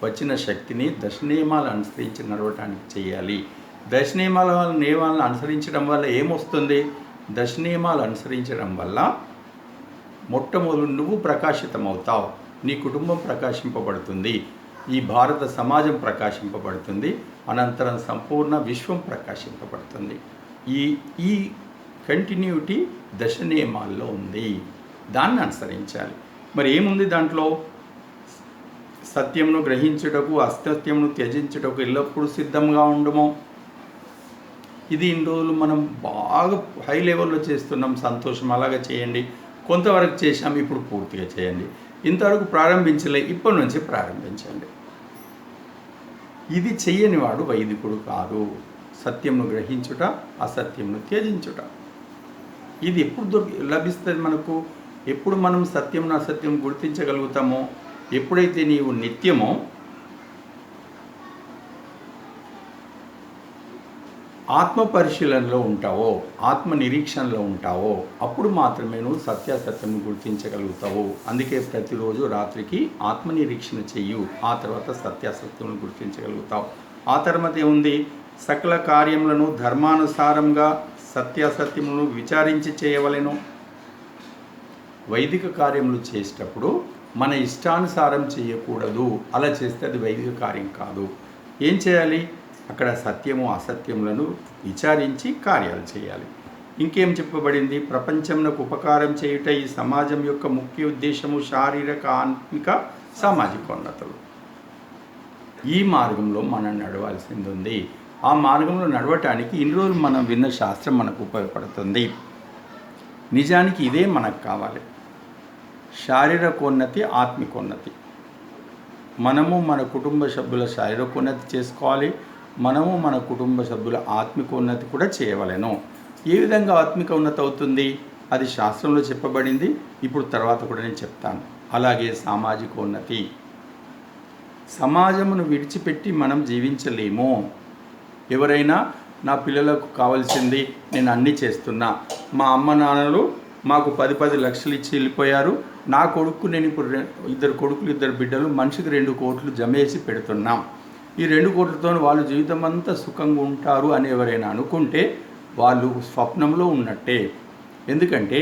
వచ్చిన శక్తిని దశ నియమాలు అనుసరించి నడవటానికి చేయాలి. దశ నియమాలను అనుసరించడం వల్ల ఏమొస్తుంది? దశ నియమాలు అనుసరించడం వల్ల మొట్టమొదలు నువ్వు ప్రకాశితమవుతావు, నీ కుటుంబం ప్రకాశింపబడుతుంది, ఈ భారత సమాజం ప్రకాశింపబడుతుంది, అనంతరం సంపూర్ణ విశ్వం ప్రకాశింపబడుతుంది. ఈ కంటిన్యూటీ దశ నియమాల్లో ఉంది. దాన్ని అనుసరించాలి. మరి ఏముంది దాంట్లో? సత్యమును గ్రహించుటకు, అసత్యమును త్యజించుటకు ఎల్లప్పుడూ సిద్ధంగా ఉండము. ఇది ఇన్ని రోజులు మనం బాగా హై లెవెల్లో చేస్తున్నాం. సంతోషం, అలాగే చేయండి. కొంతవరకు చేసాం, ఇప్పుడు పూర్తిగా చేయండి. ఇంతవరకు ప్రారంభించలే, ఇప్పటి నుంచి ప్రారంభించండి. ఇది చెయ్యని వాడు వైదికుడు కాదు. సత్యమును గ్రహించుట, అసత్యమును త్యజించుట. ఇది ఎప్పుడు లభిస్తుంది మనకు? ఎప్పుడు మనం సత్యమును అసత్యం గుర్తించగలుగుతామో, ఎప్పుడైతే నీవు నిత్యమో ఆత్మ పరిశీలనలో ఉంటావో, ఆత్మ నిరీక్షణలో ఉంటావో, అప్పుడు మాత్రమే నువ్వు సత్యాసత్యము గుర్తించగలుగుతావు. అందుకే ప్రతిరోజు రాత్రికి ఆత్మ నిరీక్షణ చెయ్యు, ఆ తర్వాత సత్యాసత్యమును గుర్తించగలుగుతావు. ఆ తర్వాత ఏముంది? సకల కార్యములను ధర్మానుసారంగా సత్యాసత్యములను విచారించి చేయవలెను. వైదిక కార్యములు చేసేటప్పుడు మన ఇష్టానుసారం చేయకూడదు. అలా చేస్తే అది వైదిక కార్యం కాదు. ఏం చేయాలి? అక్కడ సత్యము అసత్యములను విచారించి కార్యాలు చేయాలి. ఇంకేం చెప్పబడింది? ప్రపంచమునకు ఉపకారం చేయుట ఈ సమాజం యొక్క ముఖ్య ఉద్దేశము. శారీరక, ఆత్మిక, సామాజికోన్నతులు. ఈ మార్గంలో మనం నడవాల్సింది ఉంది. ఆ మార్గంలో నడవటానికి ఇన్ని రోజులు మనం విన్న శాస్త్రం మనకు ఉపయోగపడుతుంది. నిజానికి ఇదే మనకు కావాలి. శారీరకోన్నతి, ఆత్మికోన్నతి. మనము మన కుటుంబ సభ్యుల శారీరకోన్నతి చేసుకోవాలి. మనము మన కుటుంబ సభ్యుల ఆత్మికోన్నతి కూడా చేయవలెను. ఏ విధంగా ఆత్మిక ఉన్నతి అవుతుంది? అది శాస్త్రంలో చెప్పబడింది. ఇప్పుడు తర్వాత కూడా నేను చెప్తాను. అలాగే సామాజికోన్నతి. సమాజమును విడిచిపెట్టి మనం జీవించలేము. ఎవరైనా నా పిల్లలకు కావాల్సింది నేను అన్నీ చేస్తున్నా, మా అమ్మ నాన్నలు మాకు 10 లక్షలు ఇచ్చి వెళ్ళిపోయారు, నా కొడుకు నేను ఇప్పుడు 2 కొడుకులు 2 బిడ్డలు, మనిషికి 2 కోట్లు జమేసి పెడుతున్నాం, ఈ 2 కోట్లతో వాళ్ళు జీవితం అంతా సుఖంగా ఉంటారు అని ఎవరైనా అనుకుంటే వాళ్ళు స్వప్నంలో ఉన్నట్టే. ఎందుకంటే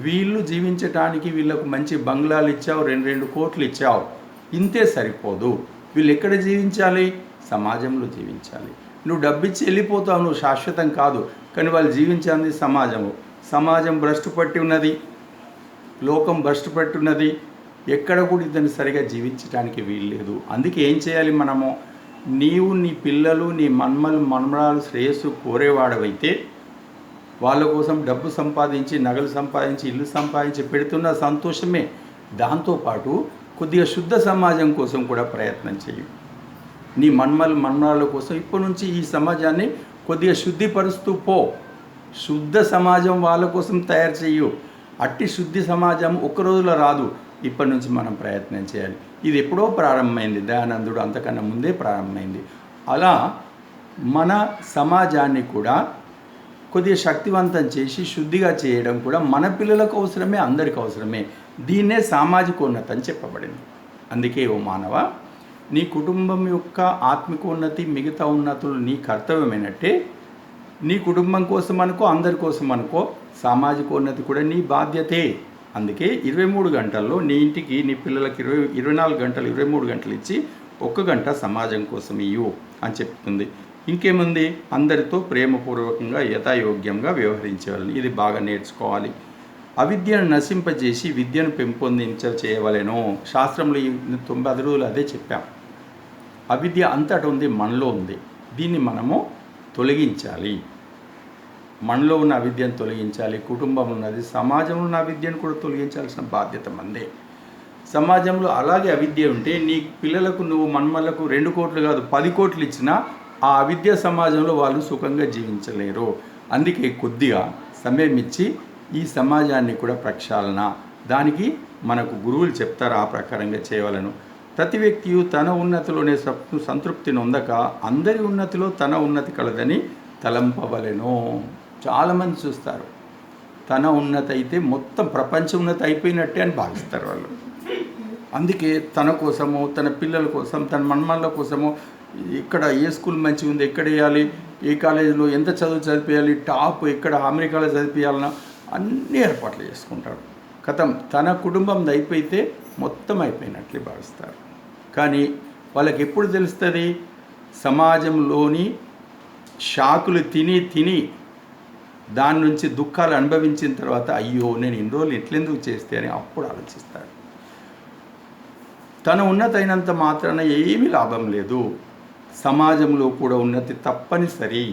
వీళ్ళు జీవించటానికి వీళ్ళకు మంచి బంగ్లాలు ఇచ్చావు, 2 కోట్లు ఇచ్చావు, ఇంతే సరిపోదు. వీళ్ళు ఎక్కడ జీవించాలి? సమాజంలో జీవించాలి. నువ్వు డబ్బిచ్చి వెళ్ళిపోతావు, నువ్వు శాశ్వతం కాదు. కానీ వాళ్ళు జీవించాలి సమాజము. సమాజం భ్రష్టు పట్టి ఉన్నది, లోకం భ్రష్టు పట్టి ఉన్నది. ఎక్కడ కూడా ఇతను సరిగా జీవించడానికి వీల్లేదు. అందుకే ఏం చేయాలి మనము? నీవు నీ పిల్లలు, నీ మన్మరాలు శ్రేయస్సు కోరేవాడవైతే వాళ్ళ కోసం డబ్బు సంపాదించి, నగలు సంపాదించి, ఇల్లు సంపాదించి పెడుతున్న సంతోషమే. దాంతోపాటు కొద్దిగా శుద్ధ సమాజం కోసం కూడా ప్రయత్నం చేయి. నీ మన్మరాల కోసం ఇప్పటి నుంచి ఈ సమాజాన్ని కొద్దిగా శుద్ధిపరుస్తూ పో. శుద్ధ సమాజం వాళ్ళ కోసం తయారు చేయు. అట్టి శుద్ధి సమాజం ఒక్క రోజులో రాదు. ఇప్పటి నుంచి మనం ప్రయత్నం చేయాలి. ఇది ఎప్పుడో ప్రారంభమైంది. దయానందుడు అంతకన్నా ముందే ప్రారంభమైంది. అలా మన సమాజాన్ని కూడా కొద్దిగా శక్తివంతం చేసి శుద్ధిగా చేయడం కూడా మన పిల్లలకు అవసరమే, అందరికీ అవసరమే. దీన్నే సామాజికోన్నతి అని చెప్పబడింది. అందుకే ఓ మానవ, నీ కుటుంబం యొక్క ఆత్మికోన్నతి, మిగతా ఉన్నతులు నీ కర్తవ్యమైనట్టే నీ కుటుంబం కోసం అనుకో, అందరి కోసం అనుకో, సామాజికోన్నతి కూడా నీ బాధ్యతే. అందుకే 23 గంటల్లో నీ ఇంటికి నీ పిల్లలకి 24 గంటలు 23 గంటలు ఇచ్చి 1 గంట సమాజం కోసం ఇయ్యు అని చెప్తుంది. ఇంకేముంది? అందరితో ప్రేమపూర్వకంగా యథాయోగ్యంగా వ్యవహరించేవాళ్ళని. ఇది బాగా నేర్చుకోవాలి. అవిద్యను నశింపజేసి విద్యను చేయవలెను. శాస్త్రంలో ఈ 90 రోజులు అదే చెప్పాం. అవిద్య అంతటా ఉంది, మనలో ఉంది. దీన్ని మనము తొలగించాలి. మనలో ఉన్న అవిద్యను తొలగించాలి. కుటుంబం ఉన్నది, సమాజంలో ఉన్న అవిద్యను కూడా తొలగించాల్సిన బాధ్యత మందే. సమాజంలో అలాగే అవిద్య ఉంటే నీ పిల్లలకు నువ్వు మన్మలకు 2 కోట్లు కాదు 10 కోట్లు ఇచ్చినా ఆ అవిద్య సమాజంలో వాళ్ళు సుఖంగా జీవించలేరు. అందుకే కొద్దిగా సమయం ఇచ్చి ఈ సమాజాన్ని కూడా ప్రక్షాళన, దానికి మనకు గురువులు చెప్తారు ఆ ప్రకారంగా చేయవలను. ప్రతి వ్యక్తియు తన ఉన్నతిలోనే సంతృప్తి నొందక అందరి ఉన్నతిలో తన ఉన్నతి కలదని తలంపవలెను. చాలామంది చూస్తారు, తన ఉన్నతి అయితే మొత్తం ప్రపంచ ఉన్నతి అయిపోయినట్టే అని భావిస్తారు వాళ్ళు. అందుకే తన కోసము, తన పిల్లల కోసం, తన మన్మళ్ళ కోసము ఇక్కడ ఏ స్కూల్ మంచిగా ఉంది, ఎక్కడ వేయాలి, ఏ కాలేజీలో ఎంత చదువు చదివించాలి, టాప్ ఎక్కడ అమెరికాలో చదివించాలన్నా అన్ని ఏర్పాట్లు చేసుకుంటాడు. కథం తన కుటుంబం అయిపోయితే మొత్తం అయిపోయినట్లే భావిస్తారు. కానీ వాళ్ళకి ఎప్పుడు తెలుస్తుంది? సమాజంలోని షాకులు తిని దాని నుంచి దుఃఖాలు అనుభవించిన తర్వాత అయ్యో నేను ఇన్ని రోజులు ఎట్లెందుకు చేస్తే అని అప్పుడు ఆలోచిస్తాడు. తన ఉన్నతి అయినంత మాత్రాన ఏమీ లాభం లేదు, సమాజంలో కూడా ఉన్నతి తప్పనిసరి.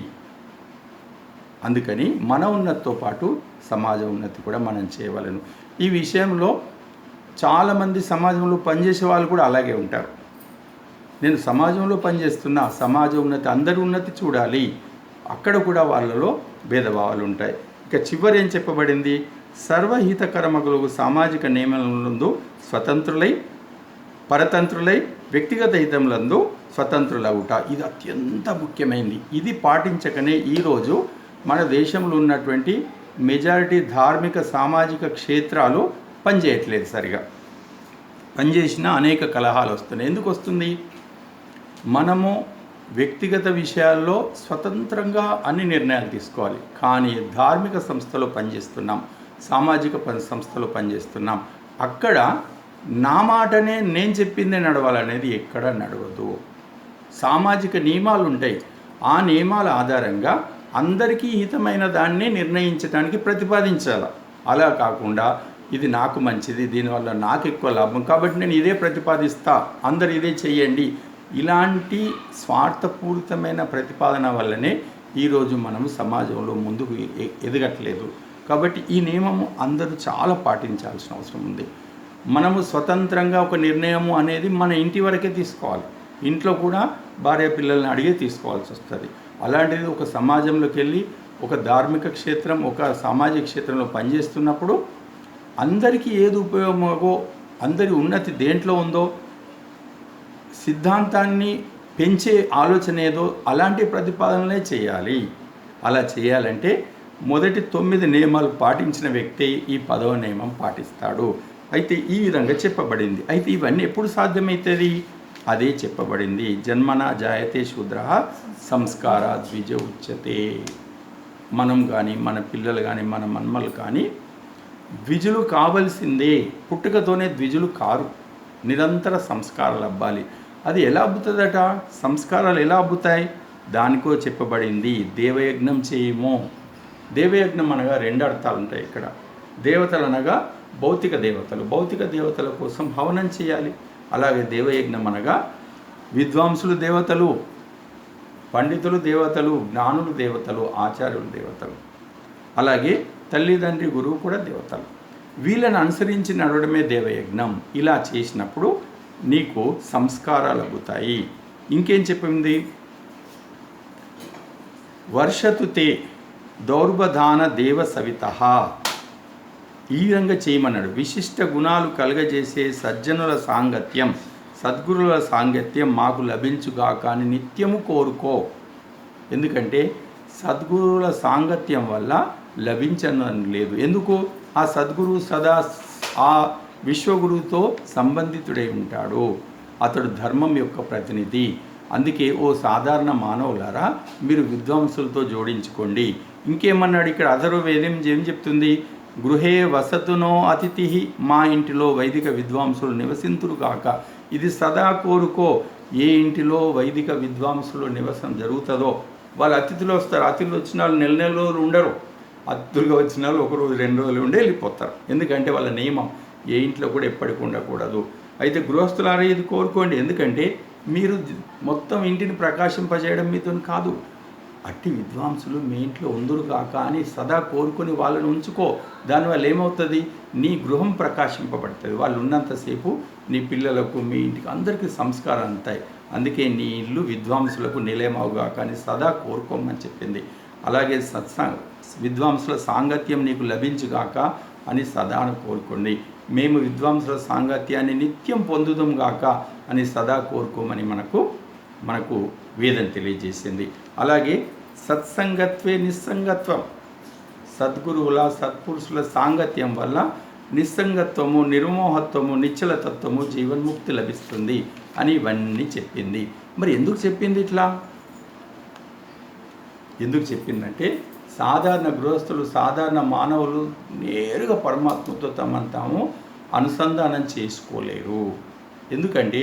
అందుకని మన ఉన్నతితో పాటు సమాజ ఉన్నతి కూడా మనం చేయవలను. ఈ విషయంలో చాలామంది సమాజంలో పనిచేసే వాళ్ళు కూడా అలాగే ఉంటారు. నేను సమాజంలో పనిచేస్తున్నా, సమాజ ఉన్నతి అందరి ఉన్నతి చూడాలి, అక్కడ కూడా వాళ్ళలో భేదభావాలు ఉంటాయి. ఇక చివరి ఏం చెప్పబడింది? సర్వహితకరమగులు సామాజిక నియమములందు స్వతంత్రులై పరతంత్రులై వ్యక్తిగత హితములందు స్వతంత్రులవుట. ఇది అత్యంత ముఖ్యమైనది. ఇది పాటించకనే ఈరోజు మన దేశంలో ఉన్నటువంటి మెజారిటీ ధార్మిక సామాజిక క్షేత్రాలు పనిచేయట్లేదు. సరిగా పనిచేసిన అనేక కలహాలు వస్తున్నాయి. ఎందుకు వస్తుంది? మనము వ్యక్తిగత విషయాల్లో స్వతంత్రంగా అన్ని నిర్ణయాలు తీసుకోవాలి. కానీ ధార్మిక సంస్థలో పనిచేస్తున్నాం, సామాజిక సంస్థలో పనిచేస్తున్నాం, అక్కడ నా మాటనే నేను చెప్పిందే నడవాలనేది ఎక్కడ నడవదు. సామాజిక నియమాలు ఉంటాయి, ఆ నియమాల ఆధారంగా అందరికీ హితమైన దాన్ని నిర్ణయించడానికి ప్రతిపాదించాలి. అలా కాకుండా ఇది నాకు మంచిది, దీనివల్ల నాకు ఎక్కువ లాభం కాబట్టి నేను ఇదే ప్రతిపాదిస్తా, అందరు ఇదే చెయ్యండి, ఇలాంటి స్వార్థపూరితమైన ప్రతిపాదన వల్లనే ఈరోజు మనము సమాజంలో ముందుకు ఎదగట్లేదు. కాబట్టి ఈ నియమము అందరూ చాలా పాటించాల్సిన అవసరం ఉంది. మనము స్వతంత్రంగా ఒక నిర్ణయము అనేది మన ఇంటి వరకే తీసుకోవాలి. ఇంట్లో కూడా భార్య పిల్లల్ని అడిగే తీసుకోవాల్సి వస్తుంది. అలాంటిది ఒక సమాజంలోకి వెళ్ళి ఒక ధార్మిక క్షేత్రం, ఒక సామాజిక క్షేత్రంలో పనిచేస్తున్నప్పుడు అందరికీ ఏది ఉపయోగమో, అందరి ఉన్నతి దేంట్లో ఉందో, సిద్ధాంతాన్ని పెంచే ఆలోచన ఏదో అలాంటి ప్రతిపాదనలే చేయాలి. అలా చేయాలంటే మొదటి 9 నియమాలు పాటించిన వ్యక్తి ఈ 10వ నియమం పాటిస్తాడు. అయితే ఈ విధంగా చెప్పబడింది. అయితే ఇవన్నీ ఎప్పుడు సాధ్యమవుతుంది? అదే చెప్పబడింది. జన్మన జాయతే శూద్ర సంస్కార ద్విజ ఉచ్యతే. మనం కానీ, మన పిల్లలు కానీ, మన మన్మలు కానీ ద్విజులు కావలసిందే. పుట్టుకతోనే ద్విజులు కారు, నిరంతర సంస్కారాలు అబ్బాలి. అది ఎలా అబ్బుతుందట? సంస్కారాలు ఎలా అబ్బుతాయి? దానికో చెప్పబడింది. దేవయజ్ఞం చేయము. దేవయజ్ఞం అనగా 2 అర్థాలు ఉంటాయి ఇక్కడ. దేవతలు అనగా భౌతిక దేవతలు, భౌతిక దేవతల కోసం హవనం చేయాలి. అలాగే దేవయజ్ఞం అనగా విద్వాంసులు దేవతలు, పండితులు దేవతలు, జ్ఞానులు దేవతలు, ఆచార్యులు దేవతలు, అలాగే తల్లిదండ్రి గురువు కూడా దేవతలు. వీళ్ళని అనుసరించి నడవడమే దేవయజ్ఞం. ఇలా చేసినప్పుడు నీకు సంస్కారాలు అబ్బుతాయి. ఇంకేం చెప్పింది? వర్షతుతే దౌర్బధాన దేవ సవిత. ఈ విధంగా చేయమన్నాడు. విశిష్ట గుణాలు కలగజేసే సజ్జనుల సాంగత్యం, సద్గురుల సాంగత్యం మాకు లభించుగాక అని నిత్యము కోరుకో. ఎందుకంటే సద్గురువుల సాంగత్యం వల్ల లభించని లేదు. ఎందుకు? ఆ సద్గురువు సదా ఆ విశ్వగురువుతో సంబంధితుడై ఉంటాడు. అతడు ధర్మం యొక్క ప్రతినిధి. అందుకే ఓ సాధారణ మానవులారా మీరు విద్వాంసులతో జోడించుకోండి. ఇంకేమన్నాడు ఇక్కడ? అథర్వవేదం ఏం చెప్తుంది? గృహే వసతునో అతిథి, మా ఇంటిలో వైదిక విద్వాంసులు నివసింతురు కాక. ఇది సదా కోరుకో. ఏ ఇంటిలో వైదిక విద్వాంసులు నివసం జరుగుతుందో వాళ్ళు అతిథులు వస్తారు. అతిథులు వచ్చిన వాళ్ళు నెల రోజులు ఉండరు. అతిథులుగా వచ్చిన వాళ్ళు 1 రోజు 2 రోజులు ఉండి వెళ్ళిపోతారు. ఎందుకంటే వాళ్ళ నియమం ఏ ఇంట్లో కూడా ఎప్పటికి ఉండకూడదు. అయితే గృహస్థులారా ఇది కోరుకోండి. ఎందుకంటే మీరు మొత్తం ఇంటిని ప్రకాశింపజేయడం మీతో కాదు, అట్టి విద్వాంసులు మీ ఇంట్లో ఉందురు కాక అని సదా కోరుకొని వాళ్ళని ఉంచుకో. దానివల్ల ఏమవుతుంది? నీ గృహం ప్రకాశింపబడుతుంది. వాళ్ళు ఉన్నంతసేపు నీ పిల్లలకు, మీ ఇంటికి అందరికీ సంస్కారం అంతాయి. అందుకే నీ ఇల్లు విద్వాంసులకు నిలయమవుగా కానీ సదా కోరుకోమని చెప్పింది. అలాగే విద్వాంసుల సాంగత్యం నీకు లభించుగాక అని సదా కోరుకోండి. మేము విద్వాంసుల సాంగత్యాన్ని నిత్యం పొందుదాం గాక అని సదా కోరుకోమని మనకు వేదం తెలియజేసింది. అలాగే సత్సంగత్వే నిస్సంగత్వం, సద్గురువుల సత్పురుషుల సాంగత్యం వల్ల నిస్సంగత్వము, నిర్మోహత్వము, నిశ్చలతత్వము, జీవన్ముక్తి లభిస్తుంది అని ఇవన్నీ చెప్పింది. మరి ఎందుకు చెప్పింది ఇట్లా? ఎందుకు చెప్పిందంటే సాధారణ గృహస్థులు, సాధారణ మానవులు నేరుగా పరమాత్మతో తమను తాము అనుసంధానం చేసుకోలేరు. ఎందుకంటే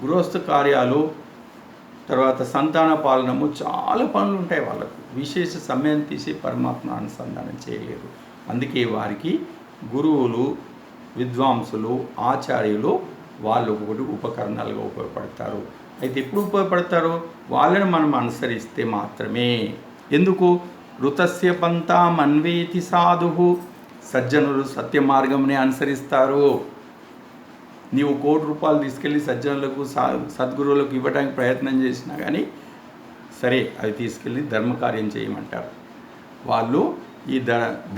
గృహస్థ కార్యాలు, తర్వాత సంతాన పాలనము, చాలా పనులు ఉంటాయి వాళ్ళకు. విశేష సమయం తీసి పరమాత్మ అనుసంధానం చేయలేరు. అందుకే వారికి గురువులు, విద్వాంసులు, ఆచార్యులు వాళ్ళు ఒకటి ఉపకరణాలుగా ఉపయోగపడతారు. అయితే ఎప్పుడు ఉపయోగపడతారు? వాళ్ళని మనం అనుసరిస్తే మాత్రమే. ఎందుకు? ఋతస్య పంతాం అన్వేతి సాధు, సజ్జనులు సత్య మార్గంని అనుసరిస్తారు. నీవు ₹1,00,00,000 తీసుకెళ్ళి సజ్జనులకు, సద్గురువులకు ఇవ్వడానికి ప్రయత్నం చేసినా కానీ సరే, అవి తీసుకెళ్ళి ధర్మకార్యం చేయమంటారు. వాళ్ళు ఈ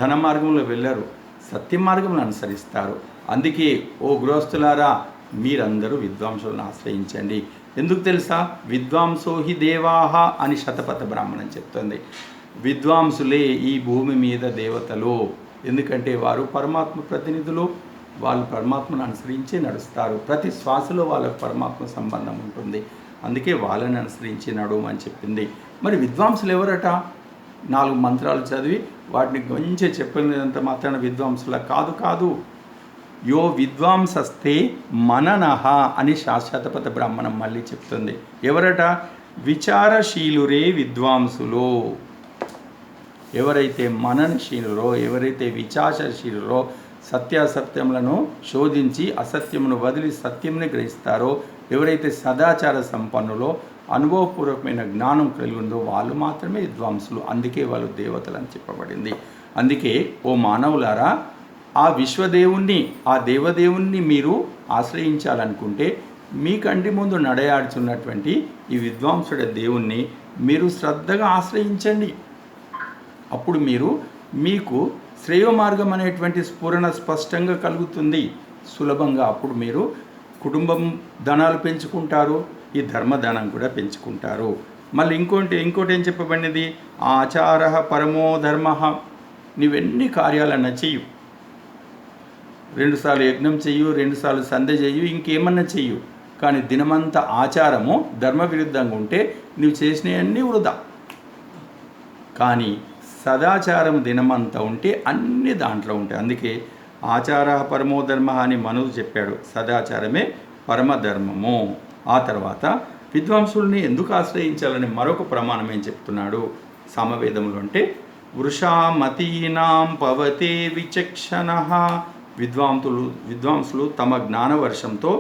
ధన మార్గంలో వెళ్ళరు, సత్య మార్గంలో అనుసరిస్తారు. అందుకే ఓ గృహస్థులారా, మీరందరూ విద్వాంసులను ఆశ్రయించండి. ఎందుకు తెలుసా? విద్వాంసో హి దేవాహ అని శతపథ బ్రాహ్మణం చెప్తుంది. విద్వాంసులే ఈ భూమి మీద దేవతలు. ఎందుకంటే వారు పరమాత్మ ప్రతినిధులు. వాళ్ళు పరమాత్మను అనుసరించి నడుస్తారు. ప్రతి శ్వాసలో వాళ్ళకు పరమాత్మ సంబంధం ఉంటుంది. అందుకే వాళ్ళని అనుసరించి నడవమని చెప్పింది. మరి విద్వాంసులు ఎవరట? 4 మంత్రాలు చదివి వాటిని కొంచెం చెప్పినంత మాత్రాన విద్వాంసుల కాదు. యో విద్వాంసస్తే మననః అని శాశ్వతపథ బ్రాహ్మణం మళ్ళీ చెప్తుంది. ఎవరట? విచారశీలురే విద్వాంసులు. ఎవరైతే మననశీలురో, ఎవరైతే విచారశీలురో, సత్యాసత్యములను శోధించి అసత్యమును వదిలి సత్యంని గ్రహిస్తారో, ఎవరైతే సదాచార సంపన్నులో, అనుభవపూర్వకమైన జ్ఞానం కలిగి ఉందో వాళ్ళు మాత్రమే విద్వాంసులు. అందుకే వాళ్ళు దేవతలు అని చెప్పబడింది. అందుకే ఓ మానవులారా, ఆ విశ్వదేవుణ్ణి, ఆ దేవదేవుణ్ణి మీరు ఆశ్రయించాలనుకుంటే మీ కంటి ముందు నడయాడుచున్నటువంటి ఈ విద్వాంసుడ దేవుణ్ణి మీరు శ్రద్ధగా ఆశ్రయించండి. అప్పుడు మీకు శ్రేయోమార్గం అనేటువంటి స్ఫురణ స్పష్టంగా కలుగుతుంది, సులభంగా. అప్పుడు మీరు కుటుంబం ధనాలు పెంచుకుంటారు, ఈ ధర్మదానం కూడా పెంచుకుంటారు. మళ్ళీ ఇంకోటి ఏం చెప్పబడినది? ఆచార పరమో ధర్మ. నీవెన్ని కార్యాలన్నా చెయ్యు, 2 సార్లు యజ్ఞం చెయ్యు, 2 సార్లు సంధ్య చెయ్యు, ఇంకేమన్నా చెయ్యు, కానీ దినమంతా ఆచారము ధర్మ విరుద్ధంగా ఉంటే నువ్వు చేసినవన్నీ వృధా. కానీ సదాచారం దినమంతా ఉంటే అన్ని దాంట్లో ఉంటాయి. అందుకే ఆచార పరమో ధర్మ అని మనువు చెప్పాడు. సదాచారమే పరమధర్మము. ఆ తర్వాత విద్వాంసుల్ని ఎందుకు ఆశ్రయించాలని మరొక ప్రమాణం ఏం చెప్తున్నాడు సామవేదములు అంటే, వృషామతీనాం పవతే విచక్షణ. విద్వాంసులు తమ జ్ఞానవర్షంతో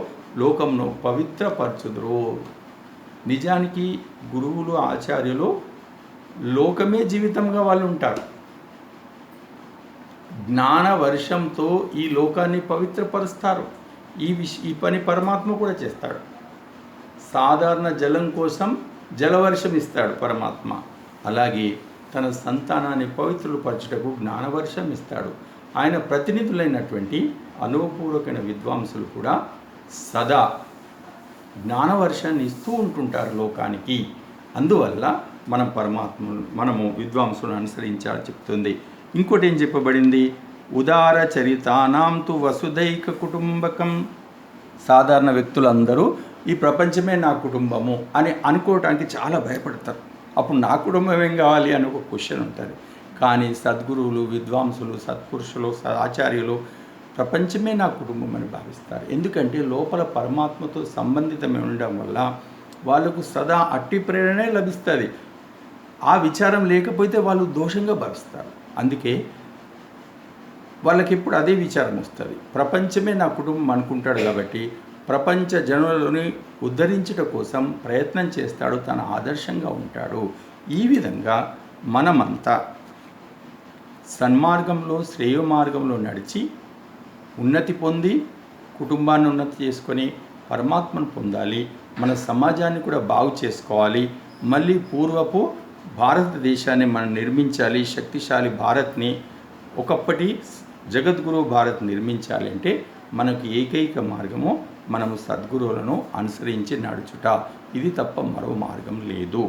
లోకంను పవిత్రపరచుదురు. నిజానికి గురువులు, ఆచార్యులు లోకమే జీవితంగా వాళ్ళు ఉంటారు. జ్ఞానవర్షంతో ఈ లోకాన్ని పవిత్రపరుస్తారు. ఈ పని పరమాత్మ కూడా చేస్తాడు. సాధారణ జలం కోసం జలవర్షం ఇస్తాడు పరమాత్మ. అలాగే తన సంతానాన్ని పవిత్రులపరచుటకు జ్ఞానవర్షం ఇస్తాడు. ఆయన ప్రతినిధులైనటువంటి అనుభవపూర్వకమైన విద్వాంసులు కూడా సదా జ్ఞానవర్షాన్ని ఇస్తూ ఉంటుంటారు లోకానికి. అందువల్ల మనము విద్వాంసులను అనుసరించాలని చెప్తుంది. ఇంకోటి ఏం చెప్పబడింది? ఉదార చరితానాం తు వసుదైక కుటుంబకం. సాధారణ వ్యక్తులందరూ ఈ ప్రపంచమే నా కుటుంబము అని అనుకోవటానికి చాలా భయపడతారు. అప్పుడు నా కుటుంబం ఏం కావాలి అని ఒక క్వశ్చన్ ఉంటుంది. కానీ సద్గురువులు, విద్వాంసులు, సత్పురుషులు, ఆచార్యులు ప్రపంచమే నా కుటుంబం అని భావిస్తారు. ఎందుకంటే లోపల పరమాత్మతో సంబంధితమై ఉండడం వల్ల వాళ్ళకు సదా అట్టి ప్రేరణే లభిస్తుంది. ఆ విచారం లేకపోతే వాళ్ళు దోషంగా భావిస్తారు. అందుకే వాళ్ళకి ఎప్పుడు అదే విచారం వస్తుంది. ప్రపంచమే నా కుటుంబం అనుకుంటాడు కాబట్టి ప్రపంచ జనులని ఉద్ధరించుట కోసం ప్రయత్నం చేస్తాడు, తన ఆదర్శంగా ఉంటాడు. ఈ విధంగా మనమంతా సన్మార్గంలో, శ్రేయోమార్గంలో నడిచి ఉన్నతి పొంది కుటుంబాన్ని ఉన్నతి చేసుకొని పరమాత్మను పొందాలి. మన సమాజాన్ని కూడా బాగు చేసుకోవాలి. మళ్ళీ పూర్వపు భారతదేశాన్ని మనం నిర్మించాలి. శక్తిశాలి భారత్ని, ఒకప్పటి జగద్గురు భారత్ నిర్మించాలి అంటే మనకు ఏకైక మార్గము మనము సద్గురువులను అనుసరించి నడుచుట. ఇది తప్ప మరో మార్గం లేదు.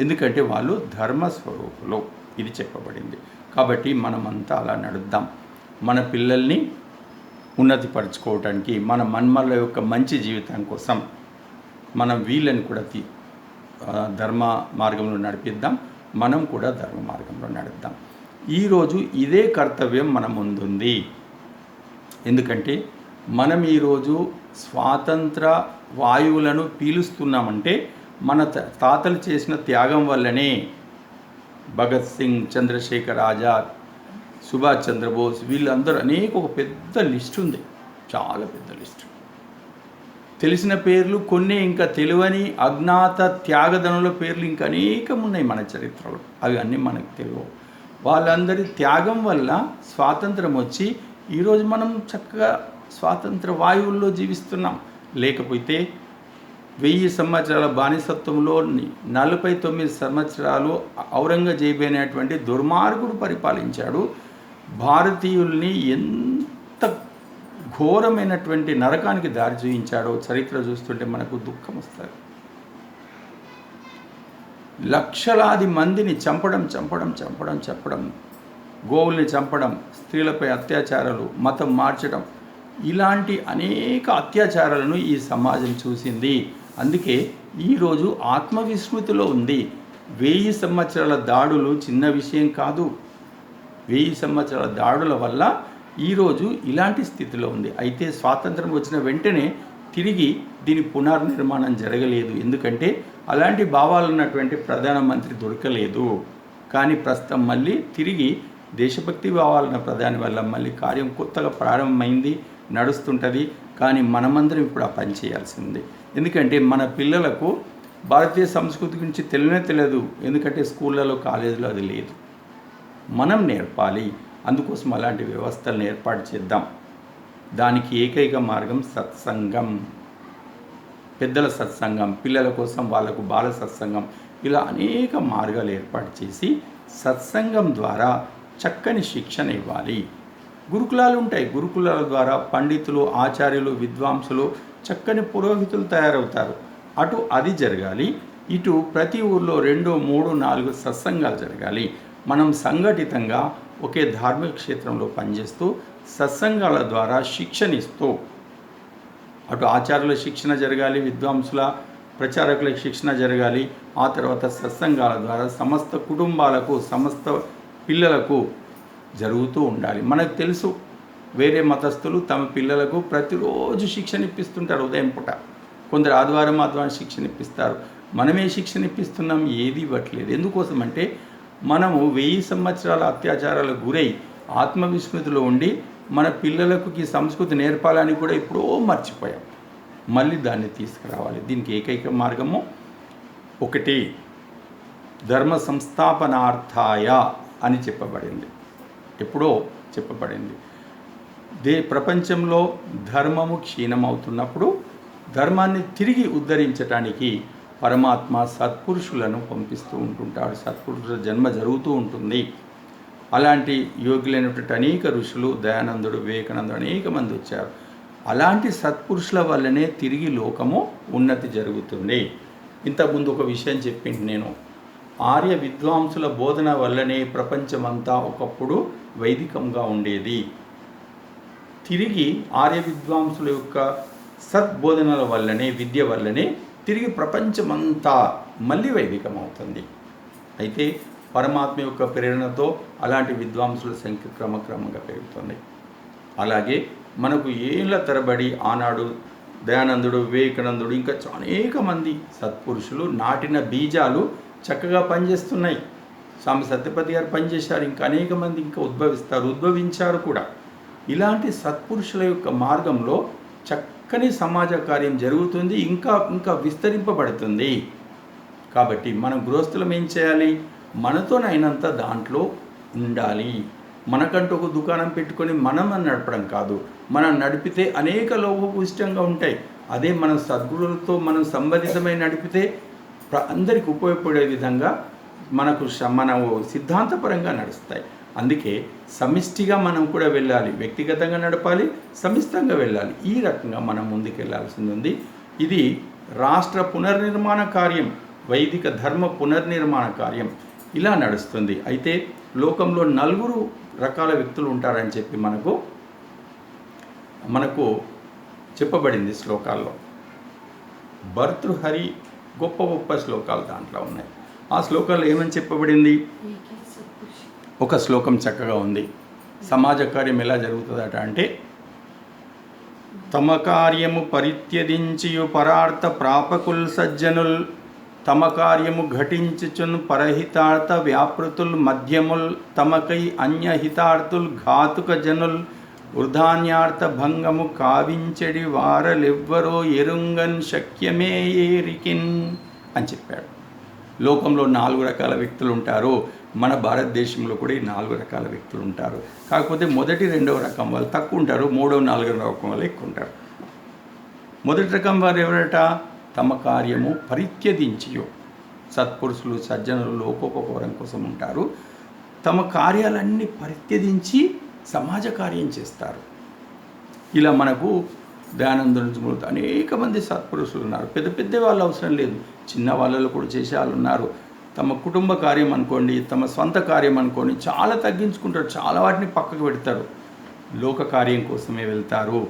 ఎందుకంటే వాళ్ళు ధర్మస్వరూపులు, ఇది చెప్పబడింది. కాబట్టి మనమంతా అలా నడుద్దాం. మన పిల్లల్ని ఉన్నతిపరచుకోవటానికి, మన మన్మల యొక్క మంచి జీవితం కోసం మనం వీళ్ళని కూడా ధర్మ మార్గంలో నడిపిద్దాం. మనం కూడా ధర్మ మార్గంలో నడుద్దాం. ఈరోజు ఇదే కర్తవ్యం మన ముందుంది. ఎందుకంటే మనం ఈరోజు స్వాతంత్ర వాయువులను పీలుస్తున్నామంటే మన తాతలు చేసిన త్యాగం వల్లనే. భగత్ సింగ్, చంద్రశేఖర్ ఆజాద్, సుభాష్ చంద్రబోస్, వీళ్ళందరూ ఒక పెద్ద లిస్ట్ ఉంది, చాలా పెద్ద లిస్ట్. తెలిసిన పేర్లు కొన్ని, ఇంకా తెలియని అజ్ఞాత త్యాగదనుల పేర్లు ఇంకా అనేకం ఉన్నాయి మన చరిత్రలో. అవి అన్నీ మనకు తెలియవు. వాళ్ళందరి త్యాగం వల్ల స్వాతంత్రం వచ్చి ఈరోజు మనం చక్కగా స్వాతంత్ర వాయువుల్లో జీవిస్తున్నాం. లేకపోతే 1000 సంవత్సరాల బానిసత్వంలో 49 సంవత్సరాలు ఔరంగజేబు అనేటువంటి దుర్మార్గుడు పరిపాలించాడు. భారతీయుల్ని ఎంత ఘోరమైనటువంటి నరకానికి దారి చూపించాడో చరిత్ర చూస్తుంటే మనకు దుఃఖం వస్తుంది. లక్షలాది మందిని చంపడం, గోవుల్ని చంపడం, స్త్రీలపై అత్యాచారాలు, మతం మార్చడం, ఇలాంటి అనేక అత్యాచారాలను ఈ సమాజం చూసింది. అందుకే ఈరోజు ఆత్మవిస్మృతిలో ఉంది. 1000 సంవత్సరాల దాడులు చిన్న విషయం కాదు. 1000 సంవత్సరాల దాడుల వల్ల ఈరోజు ఇలాంటి స్థితిలో ఉంది. అయితే స్వాతంత్రం వచ్చిన వెంటనే తిరిగి దీని పునర్నిర్మాణం జరగలేదు. ఎందుకంటే అలాంటి భావాలు ఉన్నటువంటి ప్రధానమంత్రి దొరకలేదు. కానీ ప్రస్తుతం మళ్ళీ తిరిగి దేశభక్తి భావాలున్న ప్రధాని వల్ల మళ్ళీ కార్యం కొత్తగా ప్రారంభమైంది, నడుస్తుంటుంది. కానీ మనమందరం ఇప్పుడు ఆ పని చేయాల్సింది. ఎందుకంటే మన పిల్లలకు భారతీయ సంస్కృతి గురించి తెలియదు. ఎందుకంటే స్కూళ్ళలో, కాలేజీలో అది లేదు. మనం నేర్పాలి. అందుకోసం అలాంటి వ్యవస్థలను ఏర్పాటు చేద్దాం. దానికి ఏకైక మార్గం సత్సంగం, పెద్దల సత్సంగం, పిల్లల కోసం వాళ్ళకు బాల సత్సంగం, ఇలా అనేక మార్గాలు ఏర్పాటు చేసి సత్సంగం ద్వారా చక్కని శిక్షణ ఇవ్వాలి. గురుకులాలు ఉంటాయి. గురుకులాల ద్వారా పండితులు, ఆచార్యులు, విద్వాంసులు, చక్కని పురోహితులు తయారవుతారు. అటు అది జరగాలి. ఇటు ప్రతి ఊర్లో 2, 3, 4 సత్సంగాలు జరగాలి. మనం సంఘటితంగా ఒకే ధార్మిక క్షేత్రంలో పనిచేస్తూ సత్సంగాల ద్వారా శిక్షణ ఇస్తూ, అటు ఆచార్యుల శిక్షణ జరగాలి, విద్వాంసుల ప్రచారకుల శిక్షణ జరగాలి. ఆ తర్వాత సత్సంగాల ద్వారా సమస్త కుటుంబాలకు, సమస్త పిల్లలకు జరుగుతూ ఉండాలి. మనకు తెలుసు, వేరే మతస్థులు తమ పిల్లలకు ప్రతిరోజు శిక్షణ ఇప్పిస్తుంటారు. ఉదయం పూట కొందరు ఆదివారం శిక్షణ ఇప్పిస్తారు. మనమే శిక్షణ ఇప్పిస్తున్నాం, ఏది ఇవ్వట్లేదు. ఎందుకోసం అంటే మనము 1000 సంవత్సరాల అత్యాచారాలకు గురై ఆత్మవిస్మృతిలో ఉండి మన పిల్లలకు ఈ సంస్కృతి నేర్పాలని కూడా ఎప్పుడో మర్చిపోయాం. మళ్ళీ దాన్ని తీసుకురావాలి. దీనికి ఏకైక మార్గము ఒకటి, ధర్మ సంస్థాపనార్థాయ అని చెప్పబడింది. ఎప్పుడో చెప్పబడింది. ప్రపంచంలో ధర్మము క్షీణమవుతున్నప్పుడు ధర్మాన్ని తిరిగి ఉద్ధరించడానికి పరమాత్మ సత్పురుషులను పంపిస్తూ ఉంటుంటాడు. సత్పురుషుల జన్మ జరుగుతూ ఉంటుంది. అలాంటి యోగ్యులైనటువంటి అనేక ఋషులు, దయానందుడు, వివేకానందుడు, అనేక మంది వచ్చారు. అలాంటి సత్పురుషుల వల్లనే తిరిగి లోకము ఉన్నతి జరుగుతుంది. ఇంతకుముందు ఒక విషయం చెప్పింది నేను. ఆర్య విద్వాంసుల బోధన వల్లనే ప్రపంచమంతా ఒకప్పుడు వైదికంగా ఉండేది. తిరిగి ఆర్య విద్వాంసుల యొక్క సద్బోధనల వల్లనే, విద్య వల్లనే తిరిగి ప్రపంచమంతా మళ్ళీ వైదికం అవుతుంది. అయితే పరమాత్మ యొక్క ప్రేరణతో అలాంటి విద్వాంసుల సంఖ్య క్రమక్రమంగా పెరుగుతుంది. అలాగే మనకు ఏళ్ల తరబడి ఆనాడు దయానందుడు, వివేకానందుడు, ఇంకా అనేక మంది సత్పురుషులు నాటిన బీజాలు చక్కగా పనిచేస్తున్నాయి. స్వామి సత్యపతి గారు పనిచేశారు. ఇంకా అనేక మంది ఇంకా ఉద్భవించారు కూడా. ఇలాంటి సత్పురుషుల యొక్క మార్గంలో చక్కని సమాజ కార్యం జరుగుతుంది, ఇంకా విస్తరింపబడుతుంది. కాబట్టి మనం గృహస్థులం ఏం చేయాలి? మనతోనైనంత దాంట్లో ఉండాలి. మనకంటూ ఒక దుకాణం పెట్టుకొని మనం నడపడం కాదు. మనం నడిపితే అనేక లోపభూయిష్టంగా ఉంటాయి. అదే మన సద్గురులతో మనం సంబంధితమై నడిపితే అందరికి ఉపయోగపడే విధంగా మన సిద్ధాంతపరంగా నడుస్తాయి. అందుకే సమిష్టిగా మనం కూడా వెళ్ళాలి, వ్యక్తిగతంగా నడపాలి, సమిష్టిగా వెళ్ళాలి. ఈ రకంగా మనం ముందుకు వెళ్ళాల్సింది ఉంది. ఇది రాష్ట్ర పునర్నిర్మాణ కార్యం, వైదిక ధర్మ పునర్నిర్మాణ కార్యం ఇలా నడుస్తుంది. అయితే లోకంలో 4 రకాల వ్యక్తులు ఉంటారని చెప్పి మనకు చెప్పబడింది శ్లోకాల్లో. భర్తృహరి గొప్ప గొప్ప శ్లోకాలు దాంట్లో ఉన్నాయి. ఆ శ్లోకాల్లో ఏమని చెప్పబడింది? ఒక శ్లోకం చక్కగా ఉంది. సమాజ కార్యం ఎలా జరుగుతుందట అంటే, తమ కార్యము పరిత్యజించియు పరార్థ ప్రాపకుల్ సజ్జనుల్, తమ కార్యము ఘటించుచున్ పరహితార్థ వ్యాపృతుల్ మధ్యముల్, తమకై అన్యహితార్థుల్ ఘాతుక జనుల్, వృధాన్యార్థ భంగము కావించడి వారలెవ్వరో ఎరుంగన్ శక్యమే ఏరికిన్ అని చెప్పాడు. లోకంలో 4 రకాల వ్యక్తులు ఉంటారు. మన భారతదేశంలో కూడా ఈ 4 రకాల వ్యక్తులు ఉంటారు. కాకపోతే మొదటి 2వ రకం వాళ్ళు తక్కువ ఉంటారు, 3వ 4వ రకం వాళ్ళు ఎక్కువ ఉంటారు. మొదటి రకం వారు ఎవరట? తమ కార్యము పరిత్యజించియో, సత్పురుషులు సజ్జనులు లోకోపకారం కోసం ఉంటారు. తమ కార్యాలన్నీ పరిత్యజించి సమాజ కార్యం చేస్తారు. ఇలా మనకు దయానందుని అనేక మంది సత్పురుషులు ఉన్నారు. పెద్ద పెద్ద వాళ్ళు అవసరం లేదు, చిన్న వాళ్ళలో కూడా చేసే వాళ్ళు ఉన్నారు. తమ కుటుంబ కార్యం అనుకోండి, తమ సొంత కార్యం అనుకోండి, చాలా తగ్గించుకుంటారు, చాలా వాటిని పక్కకు పెడతారు, లోక కార్యం కోసమే వెళ్తారు.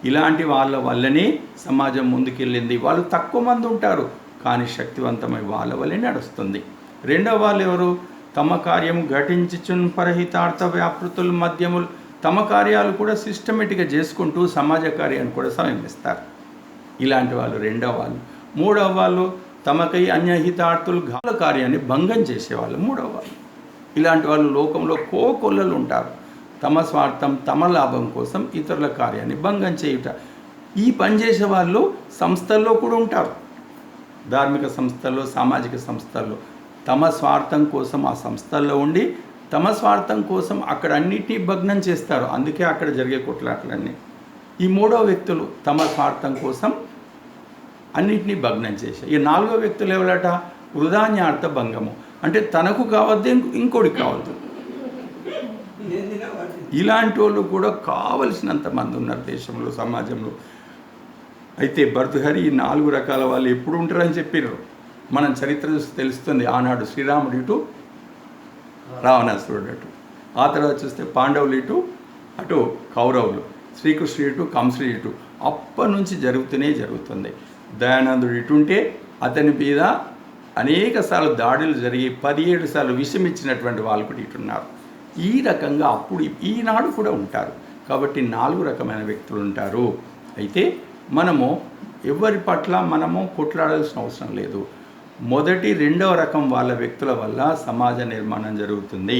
ఇలాంటి వాళ్ళ వల్లనే సమాజం ముందుకెళ్ళింది. వాళ్ళు తక్కువ మంది ఉంటారు, కానీ శక్తివంతమై వాళ్ళ వల్లే నడుస్తుంది. రెండవ వాళ్ళు ఎవరు? తమ కార్యము ఘటించుచున్ పరహితార్థ వ్యాపృతులు మధ్యములు, తమ కార్యాలు కూడా సిస్టమేటిక్గా చేసుకుంటూ సమాజ కార్యాన్ని కూడా సమయమిస్తారు. ఇలాంటి వాళ్ళు రెండవ వాళ్ళు. మూడవ వాళ్ళు తమకై అన్యహితార్థులు ఘాల కార్యాన్ని భంగం చేసేవాళ్ళు మూడవ వాళ్ళు. ఇలాంటి వాళ్ళు లోకంలో కోకొల్లలు ఉంటారు. తమ స్వార్థం, తమ లాభం కోసం ఇతరుల కార్యాన్ని భంగం చేయుట. ఈ పనిచేసే వాళ్ళు సంస్థల్లో కూడా ఉంటారు, ధార్మిక సంస్థల్లో, సామాజిక సంస్థల్లో. తమ స్వార్థం కోసం ఆ సంస్థల్లో ఉండి తమ స్వార్థం కోసం అక్కడ అన్నిటినీ భగ్నం చేస్తారు. అందుకే అక్కడ జరిగే కొట్లాటలన్నీ. ఈ మూడవ వ్యక్తులు తమ స్వార్థం కోసం అన్నిటినీ భగ్నం చేశారు. ఈ 4వ వ్యక్తులు ఎవరట? వృధాన్యార్థ భంగము, అంటే తనకు కావద్దు ఇంకోటికి కావద్దు. ఇలాంటి వాళ్ళు కూడా కావలసినంత మంది ఉన్నారు దేశంలో, సమాజంలో. అయితే భర్తృహరి ఈ 4 రకాల వాళ్ళు ఎప్పుడు ఉంటారని చెప్పారు. మనం చరిత్ర చూస్తే తెలుస్తుంది. ఆనాడు శ్రీరాముడు ఇటు, రావణాసురుడు అటు, ఆ తర్వాత చూస్తే పాండవులు ఇటు, అటు కౌరవులు, శ్రీకృష్ణుడు ఇటు, కంసుడు ఇటు. అప్పటి నుంచి జరుగుతుంది. దయానందుడు ఇటుంటే అతని మీద అనేక సార్లు దాడులు జరిగి 17 సార్లు విషం ఇచ్చినటువంటి వాళ్ళు కూడా ఇటున్నారు. ఈ రకంగా అప్పుడు ఈనాడు కూడా ఉంటారు. కాబట్టి 4 రకమైన వ్యక్తులు ఉంటారు. అయితే మనము ఎవరి పట్ల మనము కొట్లాడాల్సిన అవసరం లేదు. మొదటి 2వ రకం వాళ్ళ వ్యక్తుల వల్ల సమాజ నిర్మాణం జరుగుతుంది.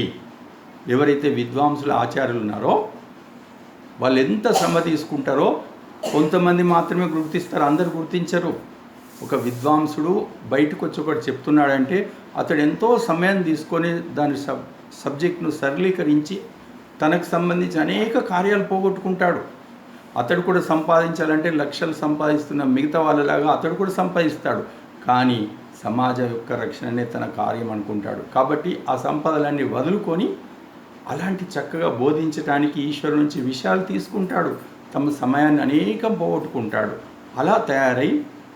ఎవరైతే విద్వాంసుల ఆచార్యులు ఉన్నారో వాళ్ళు ఎంత శ్రమ తీసుకుంటారో కొంతమంది మాత్రమే గుర్తిస్తారు, అందరూ గుర్తించరు. ఒక విద్వాంసుడు బయటకు వచ్చి ఒకటి చెప్తున్నాడంటే అతడు ఎంతో సమయం తీసుకొని దాని సబ్జెక్ట్ను సరళీకరించి తనకు సంబంధించి అనేక కార్యాలు పోగొట్టుకుంటాడు. అతడు కూడా సంపాదించాలంటే లక్షలు సంపాదిస్తున్న మిగతా వాళ్ళలాగా అతడు కూడా సంపాదిస్తాడు. కానీ సమాజం యొక్క రక్షణనే తన కార్యం అనుకుంటాడు. కాబట్టి ఆ సంపదలన్నీ వదులుకొని అలాంటి చక్కగా బోధించడానికి ఈశ్వరు నుంచి విషయాలు తీసుకుంటాడు. తమ సమయాన్ని అనేకం పోగొట్టుకుంటాడు. అలా తయారై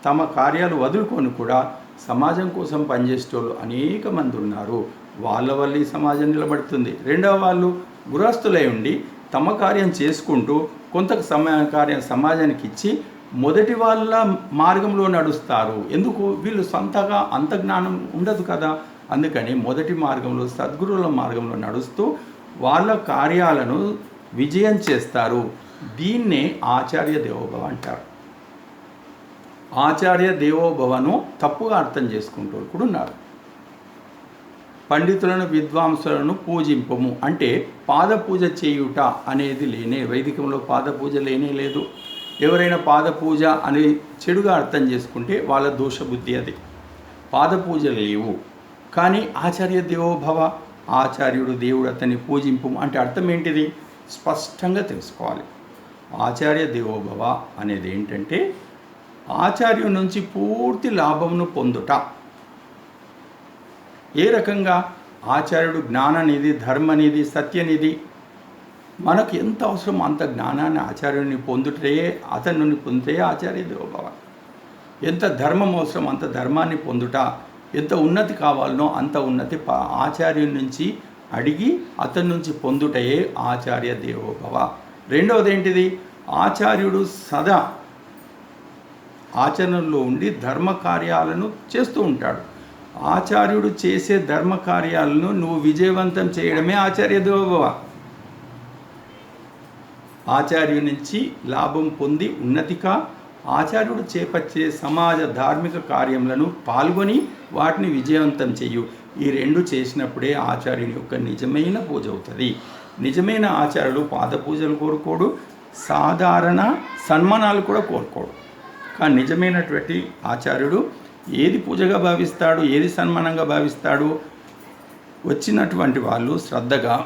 తమ కార్యాలు వదులుకొని కూడా సమాజం కోసం పనిచేసేటోళ్ళు అనేక మంది ఉన్నారు. వాళ్ళ వల్ల ఈ సమాజం నిలబడుతుంది. రెండవ వాళ్ళు గృహస్థులై ఉండి తమ కార్యం చేసుకుంటూ కొంత కార్యం సమాజానికి ఇచ్చి మొదటి వాళ్ళ మార్గంలో నడుస్తారు. ఎందుకు? వీళ్ళు సొంతగా అంత జ్ఞానం ఉండదు కదా. అందుకని మొదటి మార్గంలో సద్గురువుల మార్గంలో నడుస్తూ వాళ్ళ కార్యాలను విజయం చేస్తారు. దీన్నే ఆచార్య దేవోభవ అంటారు. ఆచార్య దేవోభవను తప్పుగా అర్థం చేసుకుంటూ కూడా ఉన్నారు. పండితులను విద్వాంసులను పూజింపము అంటే పాదపూజ చేయుట అనేది లేనే, వైదికంలో పాదపూజ లేనే లేదు. ఎవరైనా పాదపూజ అని చెడుగా అర్థం చేసుకుంటే వాళ్ళ దోషబుద్ధి అది. పాదపూజ లేవు. కానీ ఆచార్య దేవోభవ, ఆచార్యుడు దేవుడు అతన్ని పూజింపు అంటే అర్థం ఏంటిది? స్పష్టంగా తెలుసుకోవాలి. ఆచార్య దేవోభవ అనేది ఏంటంటే ఆచార్యుడి నుంచి పూర్తి లాభమును పొందుట. ఏ రకంగా? ఆచార్యుడు జ్ఞాననిధి, ధర్మనిధి, సత్యనిధి. మనకు ఎంత అవసరం అంత జ్ఞానాన్ని ఆచార్యుని పొందుటే, అతని నుండి పొందితే ఆచార్య దేవోభవ. ఎంత ధర్మం అవసరం అంత ధర్మాన్ని పొందుట, ఎంత ఉన్నతి కావాలనో అంత ఉన్నతి ఆచార్యుని నుంచి అడిగి అతని నుంచి పొందుటయే ఆచార్య దేవోభవ. రెండవది ఏంటిది? ఆచార్యుడు సదా ఆచరణలో ఉండి ధర్మ కార్యాలను చేస్తూ ఉంటాడు. ఆచార్యుడు చేసే ధర్మ కార్యాలను నువ్వు విజయవంతం చేయడమే ఆచార్య దేవోభవ. ఆచార్యుడి నుంచి లాభం పొంది ఉన్నతిగా ఆచార్యుడు చేపట్టే సమాజ ధార్మిక కార్యములను పాల్గొని వాటిని విజయవంతం చెయ్యు. ఈ రెండు చేసినప్పుడే ఆచార్యుని యొక్క నిజమైన పూజ అవుతుంది. నిజమైన ఆచార్యుడు పాద పూజలు కోరుకోడు, సాధారణ సన్మానాలు కూడా కోరుకోడు. కానీ నిజమైనటువంటి ఆచార్యుడు ఏది పూజగా భావిస్తాడు, ఏది సన్మానంగా భావిస్తాడు? వచ్చినటువంటి వాళ్ళు శ్రద్ధగా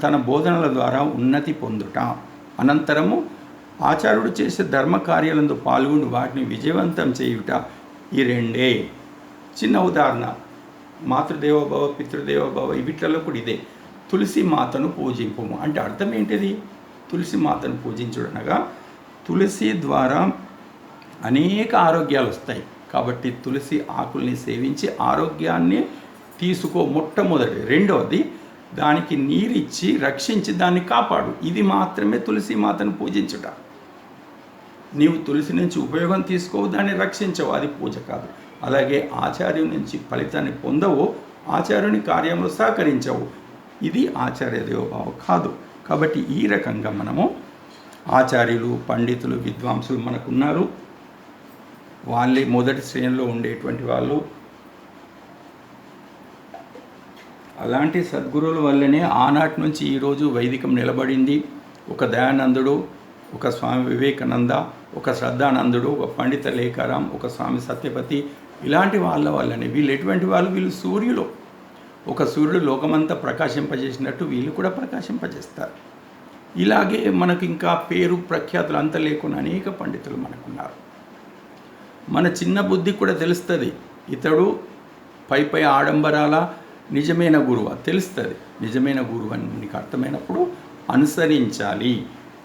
తన బోధనల ద్వారా ఉన్నతి పొందుట, అనంతరము ఆచార్యుడు చేసే ధర్మ కార్యాలందు పాల్గొని వాటిని విజయవంతం చేయుట. ఈ రెండే. చిన్న ఉదాహరణ, మాతృదేవోభవ, పితృదేవోభవ, వీటిలో కూడా ఇదే. తులసి మాతను పూజింపము అంటే అర్థం ఏంటిది? తులసి మాతను పూజించుడనగా తులసి ద్వారా అనేక ఆరోగ్యాలు వస్తాయి. కాబట్టి తులసి ఆకుల్ని సేవించి ఆరోగ్యాన్ని తీసుకో మొట్టమొదటి. రెండవది, దానికి నీరిచ్చి రక్షించి దాన్ని కాపాడు. ఇది మాత్రమే తులసి మాతను పూజించుట. నీవు తులసి నుంచి ఉపయోగం తీసుకోవు, దాన్ని రక్షించవు, అది పూజ కాదు. అలాగే ఆచార్యుని నుంచి ఫలితాన్ని పొందవు, ఆచార్యుని కార్యంలో సహకరించవు, ఇది ఆచార్య దేవోభావ కాదు. కాబట్టి ఈ రకంగా మనము ఆచార్యులు, పండితులు, విద్వాంసులు మనకున్నారు. వాళ్ళే మొదటి శ్రేణిలో ఉండేటువంటి వాళ్ళు. అలాంటి సద్గురువుల వల్లనే ఆనాటి నుంచి ఈరోజు వైదికం నిలబడింది. ఒక దయానందుడు, ఒక స్వామి వివేకానంద, ఒక శ్రద్ధానందుడు, ఒక పండిత లేఖారాం, ఒక స్వామి సత్యపతి, ఇలాంటి వాళ్ళ వల్లనే. వీళ్ళు ఎటువంటి వాళ్ళు? వీళ్ళు సూర్యులు. ఒక సూర్యుడు లోకమంతా ప్రకాశింపజేసినట్టు వీళ్ళు కూడా ప్రకాశింపజేస్తారు. ఇలాగే మనకు ఇంకా పేరు ప్రఖ్యాతులు అంత లేకుండా అనేక పండితులు మనకున్నారు. మన చిన్న బుద్ధి కూడా తెలుస్తుంది, ఇతడు పై ఆడంబరాల నిజమైన గురువు తెలుస్తుంది. నిజమైన గురువు అని నీకు అర్థమైనప్పుడు అనుసరించాలి,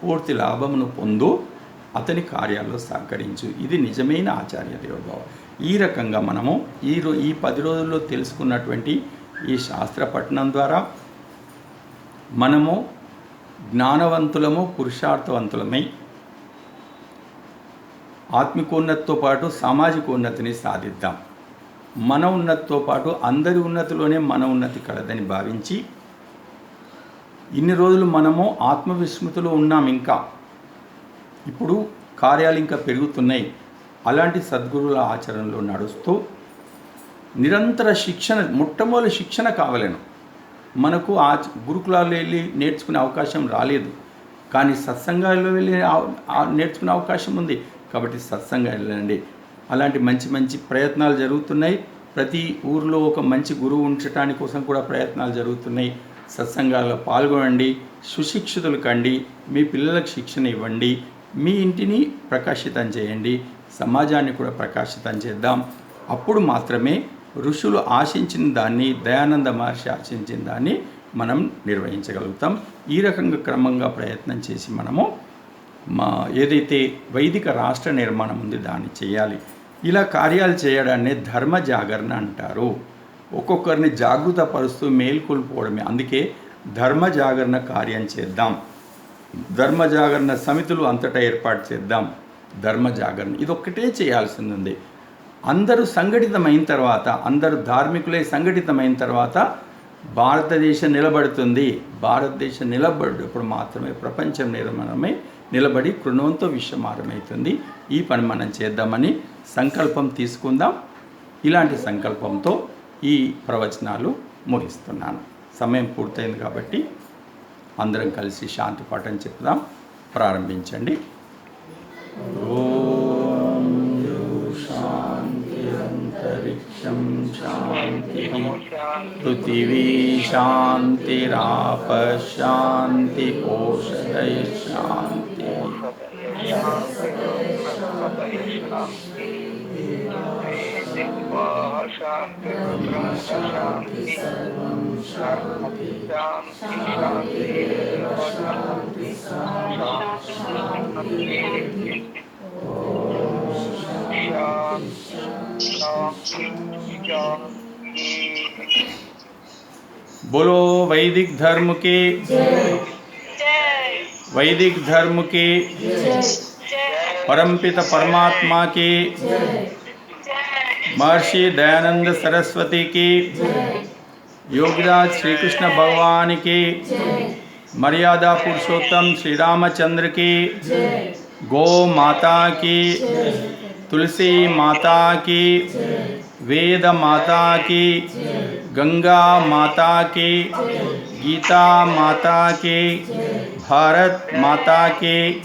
పూర్తి లాభమును పొందు, అతని కార్యాల్లో సహకరించు. ఇది నిజమైన ఆచార్య దేవోభవ. ఈ రకంగా మనము ఈ 10 రోజుల్లో తెలుసుకున్నటువంటి ఈ శాస్త్ర పఠనం ద్వారా మనము జ్ఞానవంతులము, పురుషార్థవంతులమై ఆత్మికోన్నతితో పాటు సామాజిక ఉన్నతిని సాధిద్దాం. మన ఉన్నతితో పాటు అందరి ఉన్నతిలోనే మన ఉన్నతి కలదని భావించి, ఇన్ని రోజులు మనము ఆత్మవిస్మృతిలో ఉన్నాం. ఇంకా ఇప్పుడు కార్యాలు ఇంకా పెరుగుతున్నాయి. అలాంటి సద్గురువుల ఆచరణలో నడుస్తూ నిరంతర శిక్షణ, మొట్టమొదటి శిక్షణ కావాలను. మనకు గురుకులాల్లో వెళ్ళి నేర్చుకునే అవకాశం రాలేదు, కానీ సత్సంగాల్లో వెళ్ళి నేర్చుకునే అవకాశం ఉంది. కాబట్టి సత్సంగాలు వెళ్ళండి. అలాంటి మంచి మంచి ప్రయత్నాలు జరుగుతున్నాయి. ప్రతి ఊరిలో ఒక మంచి గురువు ఉంచడానికి కోసం కూడా ప్రయత్నాలు జరుగుతున్నాయి. సత్సంగాల్లో పాల్గొనండి, సుశిక్షితులు కండి, మీ పిల్లలకు శిక్షణ ఇవ్వండి, మీ ఇంటిని ప్రకాశితం చేయండి, సమాజాన్ని కూడా ప్రకాశితం చేద్దాం. అప్పుడు మాత్రమే ఋషులు ఆశించిన దాన్ని, దయానంద మహర్షి ఆశించిన దాన్ని మనం నిర్వహించగలుగుతాం. ఈ రకంగా క్రమంగా ప్రయత్నం చేసి మనము ఏదైతే వైదిక రాష్ట్ర నిర్మాణం ఉంది దాన్ని చేయాలి. ఇలా కార్యాలు చేయడాన్ని ధర్మ జాగరణ అంటారు. ఒక్కొక్కరిని జాగృతపరుస్తూ మేల్కొల్పోవడమే. అందుకే ధర్మ జాగరణ కార్యం చేద్దాం. ధర్మ జాగరణ సమితులు అంతటా ఏర్పాటు చేద్దాం. ధర్మ జాగరణ ఇదొక్కటే చేయాల్సింది ఉంది. అందరూ సంఘటితమైన తర్వాత, అందరూ ధార్మికులై సంఘటితమైన తర్వాత భారతదేశం నిలబడుతుంది. భారతదేశం నిలబడినప్పుడు మాత్రమే ప్రపంచం నిర్మాణమై నిలబడి కృణవంతో విశ్వమారమవుతుంది. ఈ పని మనం చేద్దామని సంకల్పం తీసుకుందాం. ఇలాంటి సంకల్పంతో ఈ ప్రవచనాలు ముగిస్తున్నాను. సమయం పూర్తయింది కాబట్టి అందరం కలిసి శాంతి పాఠం చెప్దాం. ప్రారంభించండి. ఓం శాంతి అంతరిక్షం శాంతి పృథివీ శాంతిరాప శాంతి ఓషధయ శాంతి. शांति रुद्रं शांति सर्वं शांति शांति शांति बोलो वैदिक धर्म के, वैदिक धर्म के, परमपिता परमात्मा के, महर्षि दयानंद सरस्वती की, योगीराज श्री कृष्ण भगवान की, मर्यादा पुरुषोत्तम श्री रामचंद्र की, गौ माता की, तुलसी माता की, वेद माता की, गंगा माता की, गीता माता की, भारत माता की,